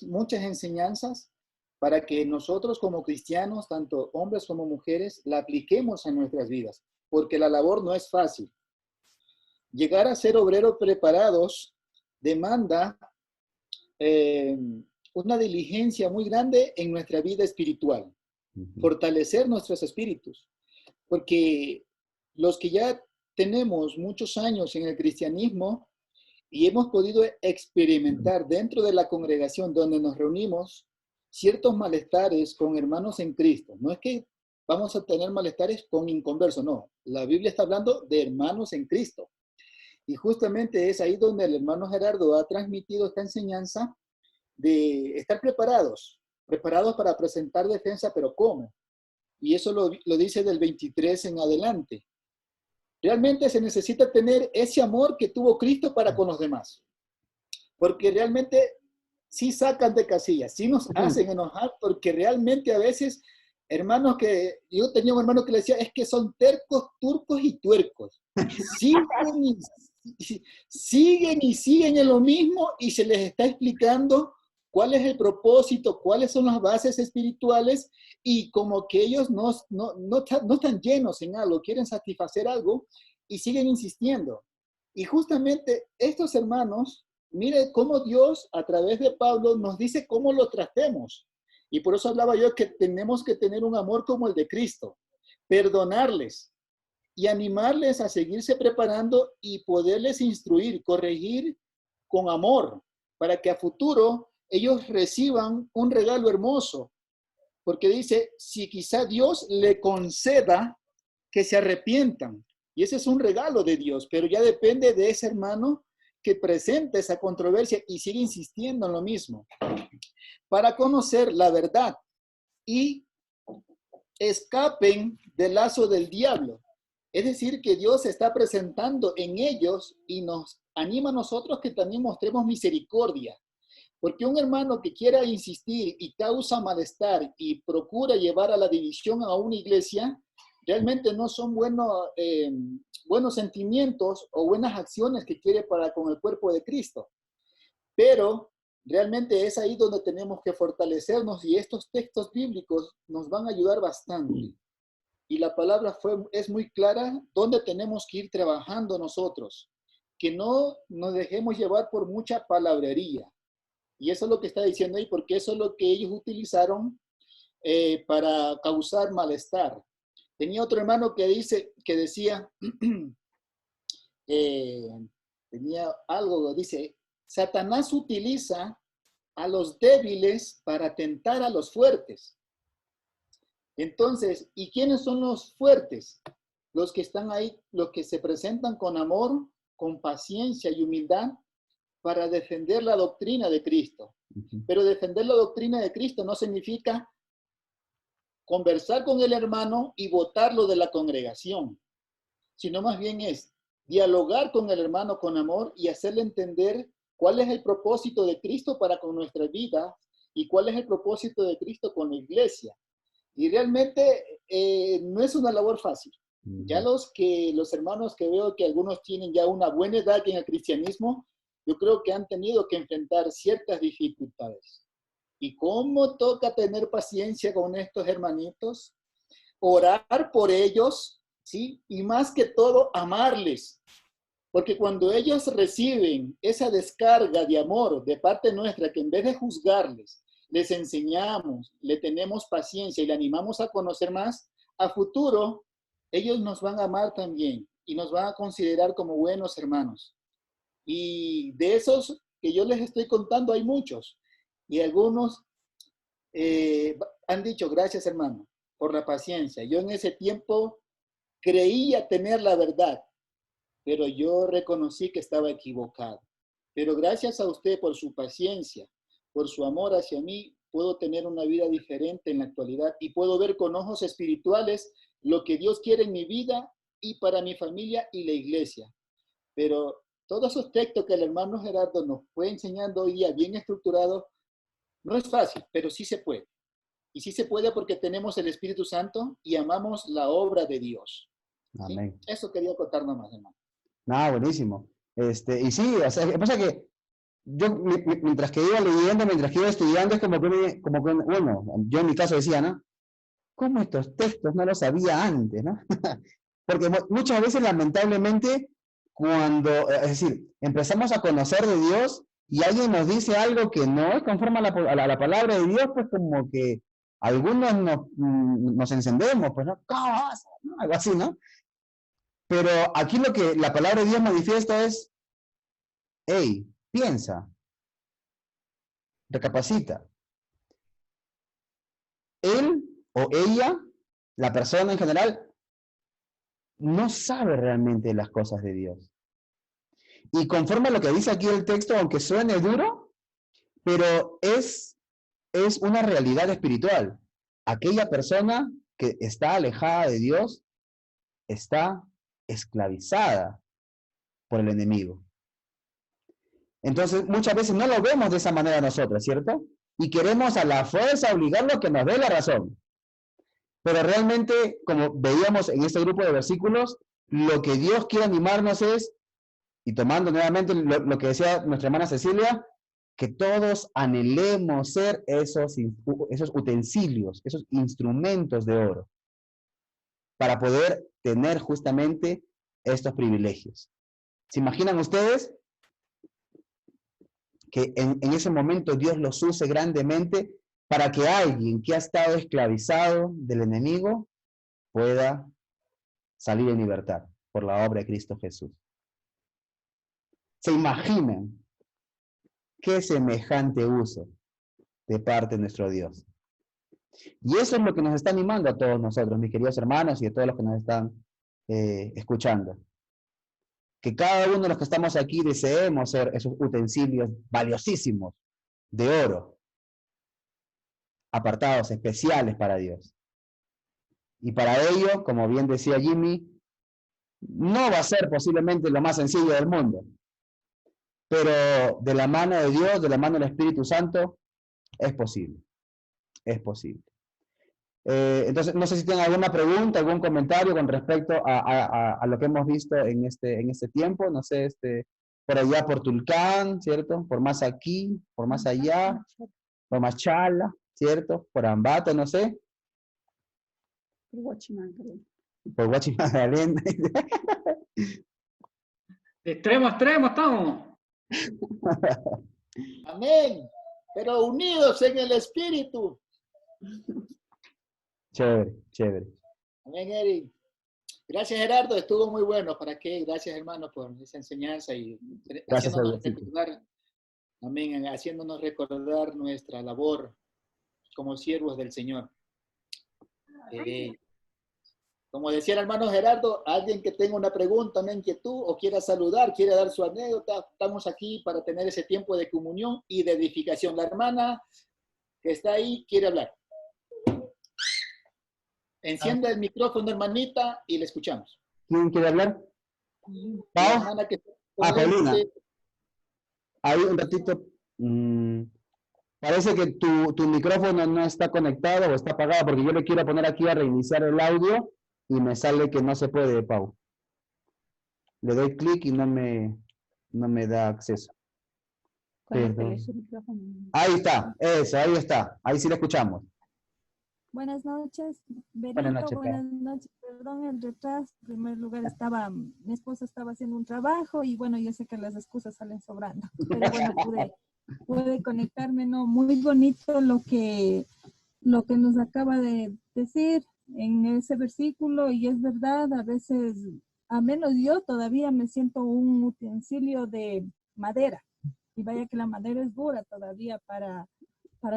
muchas enseñanzas para que nosotros como cristianos, tanto hombres como mujeres, la apliquemos en nuestras vidas, porque la labor no es fácil. Llegar a ser obreros preparados demanda una diligencia muy grande en nuestra vida espiritual, fortalecer nuestros espíritus, porque los que ya tenemos muchos años en el cristianismo y hemos podido experimentar dentro de la congregación donde nos reunimos ciertos malestares con hermanos en Cristo. No es que vamos a tener malestares con inconversos, no. La Biblia está hablando de hermanos en Cristo. Y justamente es ahí donde el hermano Gerardo ha transmitido esta enseñanza de estar preparados para presentar defensa, pero ¿cómo? Y eso lo dice del 23 en adelante. Realmente se necesita tener ese amor que tuvo Cristo para con los demás. Porque realmente sí sacan de casillas, sí nos hacen enojar, porque realmente a veces, hermanos que, yo tenía un hermano que le decía, es que son tercos, turcos y tuercos. Siguen y siguen en lo mismo y se les está explicando cuál es el propósito, cuáles son las bases espirituales y como que ellos no están llenos en algo, quieren satisfacer algo y siguen insistiendo. Y justamente estos hermanos, mire cómo Dios a través de Pablo nos dice cómo lo tratemos. Y por eso hablaba yo que tenemos que tener un amor como el de Cristo, perdonarles y animarles a seguirse preparando y poderles instruir, corregir con amor, para que a futuro ellos reciban un regalo hermoso. Porque dice, si quizá Dios le conceda que se arrepientan. Y ese es un regalo de Dios, pero ya depende de ese hermano que presenta esa controversia y sigue insistiendo en lo mismo. Para conocer la verdad y escapen del lazo del diablo. Es decir, que Dios se está presentando en ellos y nos anima a nosotros que también mostremos misericordia. Porque un hermano que quiera insistir y causa malestar y procura llevar a la división a una iglesia, realmente no son buenos sentimientos o buenas acciones que quiere para con el cuerpo de Cristo. Pero realmente es ahí donde tenemos que fortalecernos y estos textos bíblicos nos van a ayudar bastante. Y la palabra es muy clara donde tenemos que ir trabajando nosotros, que no nos dejemos llevar por mucha palabrería. Y eso es lo que está diciendo ahí, porque eso es lo que ellos utilizaron para causar malestar. Tenía otro hermano que decía, tenía algo, dice, Satanás utiliza a los débiles para tentar a los fuertes. Entonces, ¿y quiénes son los fuertes? Los que están ahí, los que se presentan con amor, con paciencia y humildad para defender la doctrina de Cristo. Pero defender la doctrina de Cristo no significa conversar con el hermano y botarlo de la congregación, sino más bien es dialogar con el hermano con amor y hacerle entender cuál es el propósito de Cristo para con nuestra vida y cuál es el propósito de Cristo con la iglesia. Y realmente no es una labor fácil. Ya los hermanos que veo que algunos tienen ya una buena edad en el cristianismo, yo creo que han tenido que enfrentar ciertas dificultades. ¿Y cómo toca tener paciencia con estos hermanitos? Orar por ellos, ¿sí? Y más que todo, amarles. Porque cuando ellos reciben esa descarga de amor de parte nuestra, que en vez de juzgarles, les enseñamos, le tenemos paciencia y le animamos a conocer más, a futuro ellos nos van a amar también y nos van a considerar como buenos hermanos. Y de esos que yo les estoy contando hay muchos. Y algunos han dicho, gracias hermano, por la paciencia. Yo en ese tiempo creía tener la verdad, pero yo reconocí que estaba equivocado. Pero gracias a usted por su paciencia, por su amor hacia mí, puedo tener una vida diferente en la actualidad y puedo ver con ojos espirituales lo que Dios quiere en mi vida y para mi familia y la iglesia. Pero todos esos textos que el hermano Gerardo nos fue enseñando hoy día bien estructurados, no es fácil, pero sí se puede. Y sí se puede porque tenemos el Espíritu Santo y amamos la obra de Dios. Amén. ¿Sí? Eso quería contar nomás, hermano. Nada, buenísimo. Y sí, o sea, pasa que yo mientras que iba leyendo, mientras que iba estudiando, es como que, bueno, yo en mi caso decía, ¿no? ¿Cómo estos textos no los sabía antes, no? Porque muchas veces, lamentablemente, cuando, es decir, empezamos a conocer de Dios y alguien nos dice algo que no es conforme a la palabra de Dios, pues como que algunos nos encendemos, pues, ¿no? ¿Cómo vas? ¿No? Algo así, ¿no? Pero aquí lo que la palabra de Dios manifiesta es, hey, piensa, recapacita. Él o ella, la persona en general, no sabe realmente las cosas de Dios. Y conforme a lo que dice aquí el texto, aunque suene duro, pero es una realidad espiritual. Aquella persona que está alejada de Dios está esclavizada por el enemigo. Entonces, muchas veces no lo vemos de esa manera nosotros, ¿cierto? Y queremos a la fuerza obligarlo a que nos dé la razón. Pero realmente, como veíamos en este grupo de versículos, lo que Dios quiere animarnos es, y tomando nuevamente lo que decía nuestra hermana Cecilia, que todos anhelemos ser esos utensilios, esos instrumentos de oro, para poder tener justamente estos privilegios. ¿Se imaginan ustedes que en ese momento Dios los use grandemente para que alguien que ha estado esclavizado del enemigo pueda salir en libertad por la obra de Cristo Jesús? ¿Se imaginan qué semejante uso de parte de nuestro Dios? Y eso es lo que nos está animando a todos nosotros, mis queridos hermanos, y a todos los que nos están escuchando. Que cada uno de los que estamos aquí deseemos ser esos utensilios valiosísimos de oro, apartados, especiales para Dios. Y para ello, como bien decía Jimmy, no va a ser posiblemente lo más sencillo del mundo, pero de la mano de Dios, de la mano del Espíritu Santo, es posible. Es posible. Entonces, no sé si tienen alguna pregunta, algún comentario con respecto a lo que hemos visto en este tiempo. No sé, por allá por Tulcán, ¿cierto? Por más aquí, por más allá, por Machala, ¿cierto? Por Ambato, no sé. Por Guachimagalén. De extremo a extremo estamos. Amén. Pero unidos en el Espíritu. Chévere, chévere. Amén, Eric. Gracias, Gerardo. Estuvo muy bueno. ¿Para qué? Gracias, hermano, por esa enseñanza y Gracias, haciéndonos recordar, amén, haciéndonos recordar nuestra labor como siervos del Señor. Como decía el hermano Gerardo, alguien que tenga una pregunta, una inquietud o quiera saludar, quiere dar su anécdota, estamos aquí para tener ese tiempo de comunión y de edificación. La hermana que está ahí quiere hablar. Encienda el micrófono, hermanita, y le escuchamos. ¿Quién quiere hablar? La hermana que está Paulina. Ahí un ratito. Parece que tu micrófono no está conectado o está apagado, porque yo le quiero poner aquí a reiniciar el audio y me sale que no se puede, Pau. Le doy clic y no me da acceso. Ahí está, eso, ahí está. Ahí sí le escuchamos. Buenas noches, Benito. Buenas noches, Buenas noches. Perdón el retraso. En primer lugar mi esposo estaba haciendo un trabajo y bueno, yo sé que las excusas salen sobrando. Pero bueno, pude conectarme, ¿no? Muy bonito lo que nos acaba de decir en ese versículo y es verdad, a veces, a menos yo todavía me siento un utensilio de madera y vaya que la madera es dura todavía para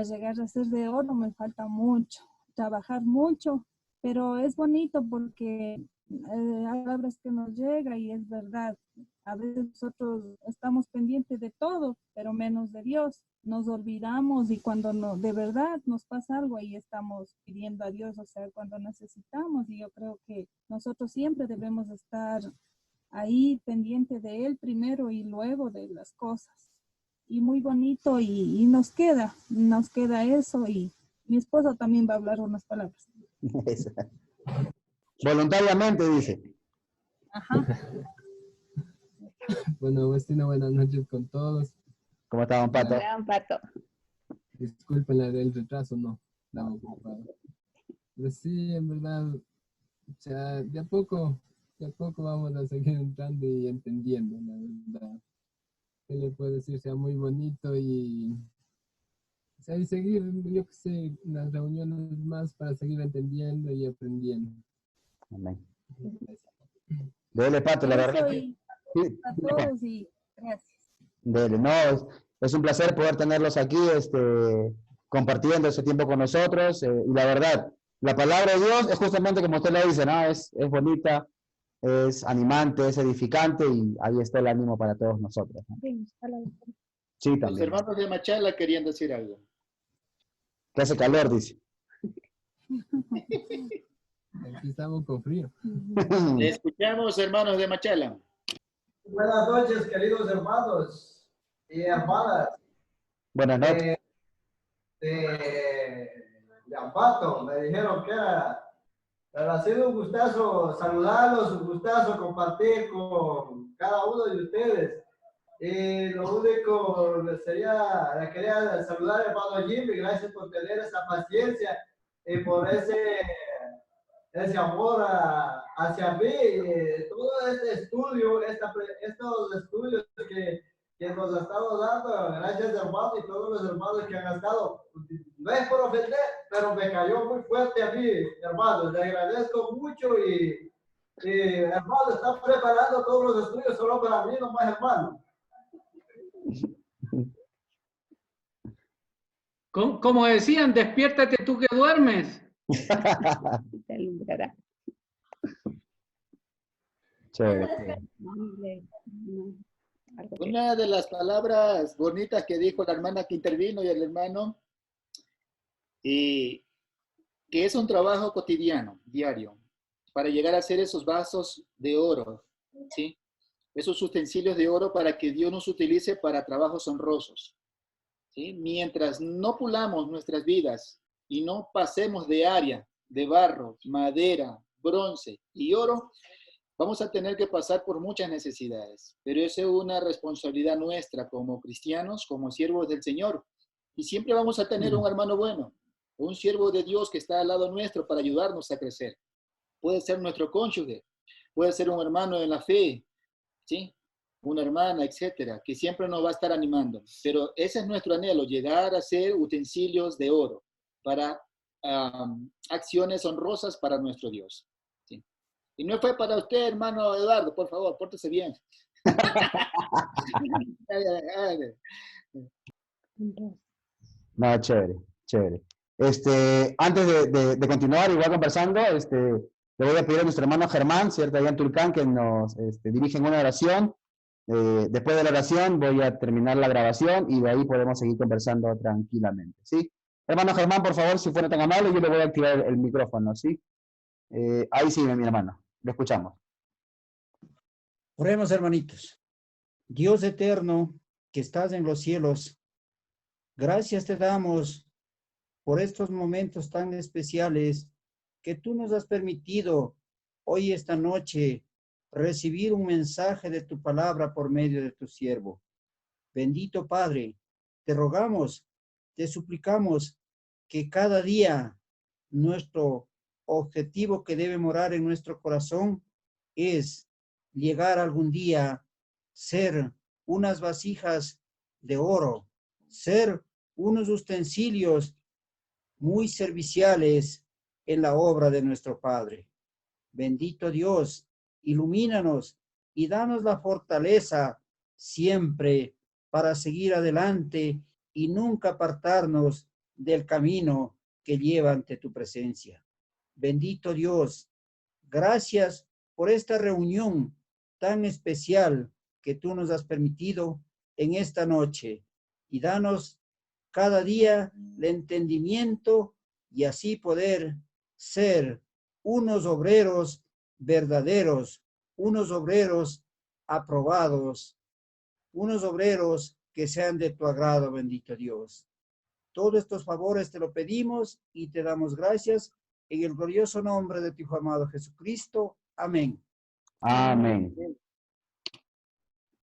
llegar a ser de oro, me falta mucho. Trabajar mucho, pero es bonito porque hay palabras que nos llega y es verdad. A veces nosotros estamos pendientes de todo, pero menos de Dios. Nos olvidamos y cuando de verdad nos pasa algo, ahí estamos pidiendo a Dios, o sea, cuando necesitamos. Y yo creo que nosotros siempre debemos estar ahí pendiente de Él primero y luego de las cosas. Y muy bonito y nos queda eso y mi esposo también va a hablar unas palabras. Voluntariamente, dice. Ajá. Bueno, Agustina, buenas noches con todos. ¿Cómo está, don Pato? Hola, don Pato. Disculpen el retraso, no, estaba ocupado. Pero sí, en verdad, o sea, de a poco vamos a seguir entrando y entendiendo, la verdad. ¿qué le puedo decir? Sea muy bonito y, o sea, y seguir, yo que sé, unas reuniones más para seguir entendiendo y aprendiendo. Amén. Dele, Pato, la verdad. Eso Que, y sí, a todos y gracias. dele, no, es un placer poder tenerlos aquí, compartiendo ese tiempo con nosotros. Y la verdad, la palabra de Dios es justamente como usted lo dice, ¿no? Es bonita, es animante, es edificante y ahí está el ánimo para todos nosotros, ¿no? Sí, Los también. hermanos de Machala querían decir algo. Que hace calor, dice. Aquí estamos con frío. Le escuchamos, hermanos de Machala. Buenas noches, queridos hermanos y hermanas. Buenas noches. De Ambato, me dijeron que era. Pero ha sido un gustazo saludarlos, un gustazo compartir con cada uno de ustedes. Y lo único sería, le quería saludar al hermano Jimmy, gracias por tener esa paciencia y por ese amor hacia mí. Todo este estudio, estos estudios que nos ha estado dando, gracias hermano y todos los hermanos que han estado. No es por ofender, pero me cayó muy fuerte a mí, hermano. Le agradezco mucho y hermano, está preparando todos los estudios solo para mí, nomás hermano. Como decían, despiértate tú que duermes. Te alumbrará. Chévere. Una de las palabras bonitas que dijo la hermana que intervino y el hermano, y que es un trabajo cotidiano, diario, para llegar a hacer esos vasos de oro, ¿sí? Esos utensilios de oro para que Dios nos utilice para trabajos honrosos, ¿sí? Mientras no pulamos nuestras vidas y no pasemos de área, de barro, madera, bronce y oro, vamos a tener que pasar por muchas necesidades, pero esa es una responsabilidad nuestra como cristianos, como siervos del Señor. Y siempre vamos a tener un hermano bueno, un siervo de Dios que está al lado nuestro para ayudarnos a crecer. Puede ser nuestro cónyuge, puede ser un hermano en la fe, ¿sí? Una hermana, etcétera, que siempre nos va a estar animando. Pero ese es nuestro anhelo, llegar a ser utensilios de oro para acciones honrosas para nuestro Dios. ¿Sí? Y no fue para usted, hermano Eduardo, por favor, pórtese bien. No, chévere, chévere. Antes de continuar, igual conversando, le voy a pedir a nuestro hermano Germán, ¿cierto? Allá en Tulcán, que nos dirige en una oración. Después de la oración voy a terminar la grabación y de ahí podemos seguir conversando tranquilamente, ¿sí? Hermano Germán, por favor, si fuera tan amable, yo le voy a activar el micrófono, ¿sí? Ahí sí, mi hermano, lo escuchamos. Oremos, hermanitos. Dios eterno, que estás en los cielos, gracias te damos por estos momentos tan especiales que tú nos has permitido hoy, esta noche, recibir un mensaje de tu palabra por medio de tu siervo. Bendito Padre, te rogamos, te suplicamos que cada día nuestro objetivo que debe morar en nuestro corazón es llegar algún día, ser unas vasijas de oro, ser unos utensilios muy serviciales en la obra de nuestro Padre. Bendito Dios, ilumínanos y danos la fortaleza siempre para seguir adelante y nunca apartarnos del camino que lleva ante tu presencia. Bendito Dios, gracias por esta reunión tan especial que tú nos has permitido en esta noche y danos cada día el entendimiento y así poder ser unos obreros verdaderos, unos obreros aprobados, unos obreros que sean de tu agrado, bendito Dios. Todos estos favores te lo pedimos y te damos gracias en el glorioso nombre de tu Hijo amado Jesucristo. Amén. Amén.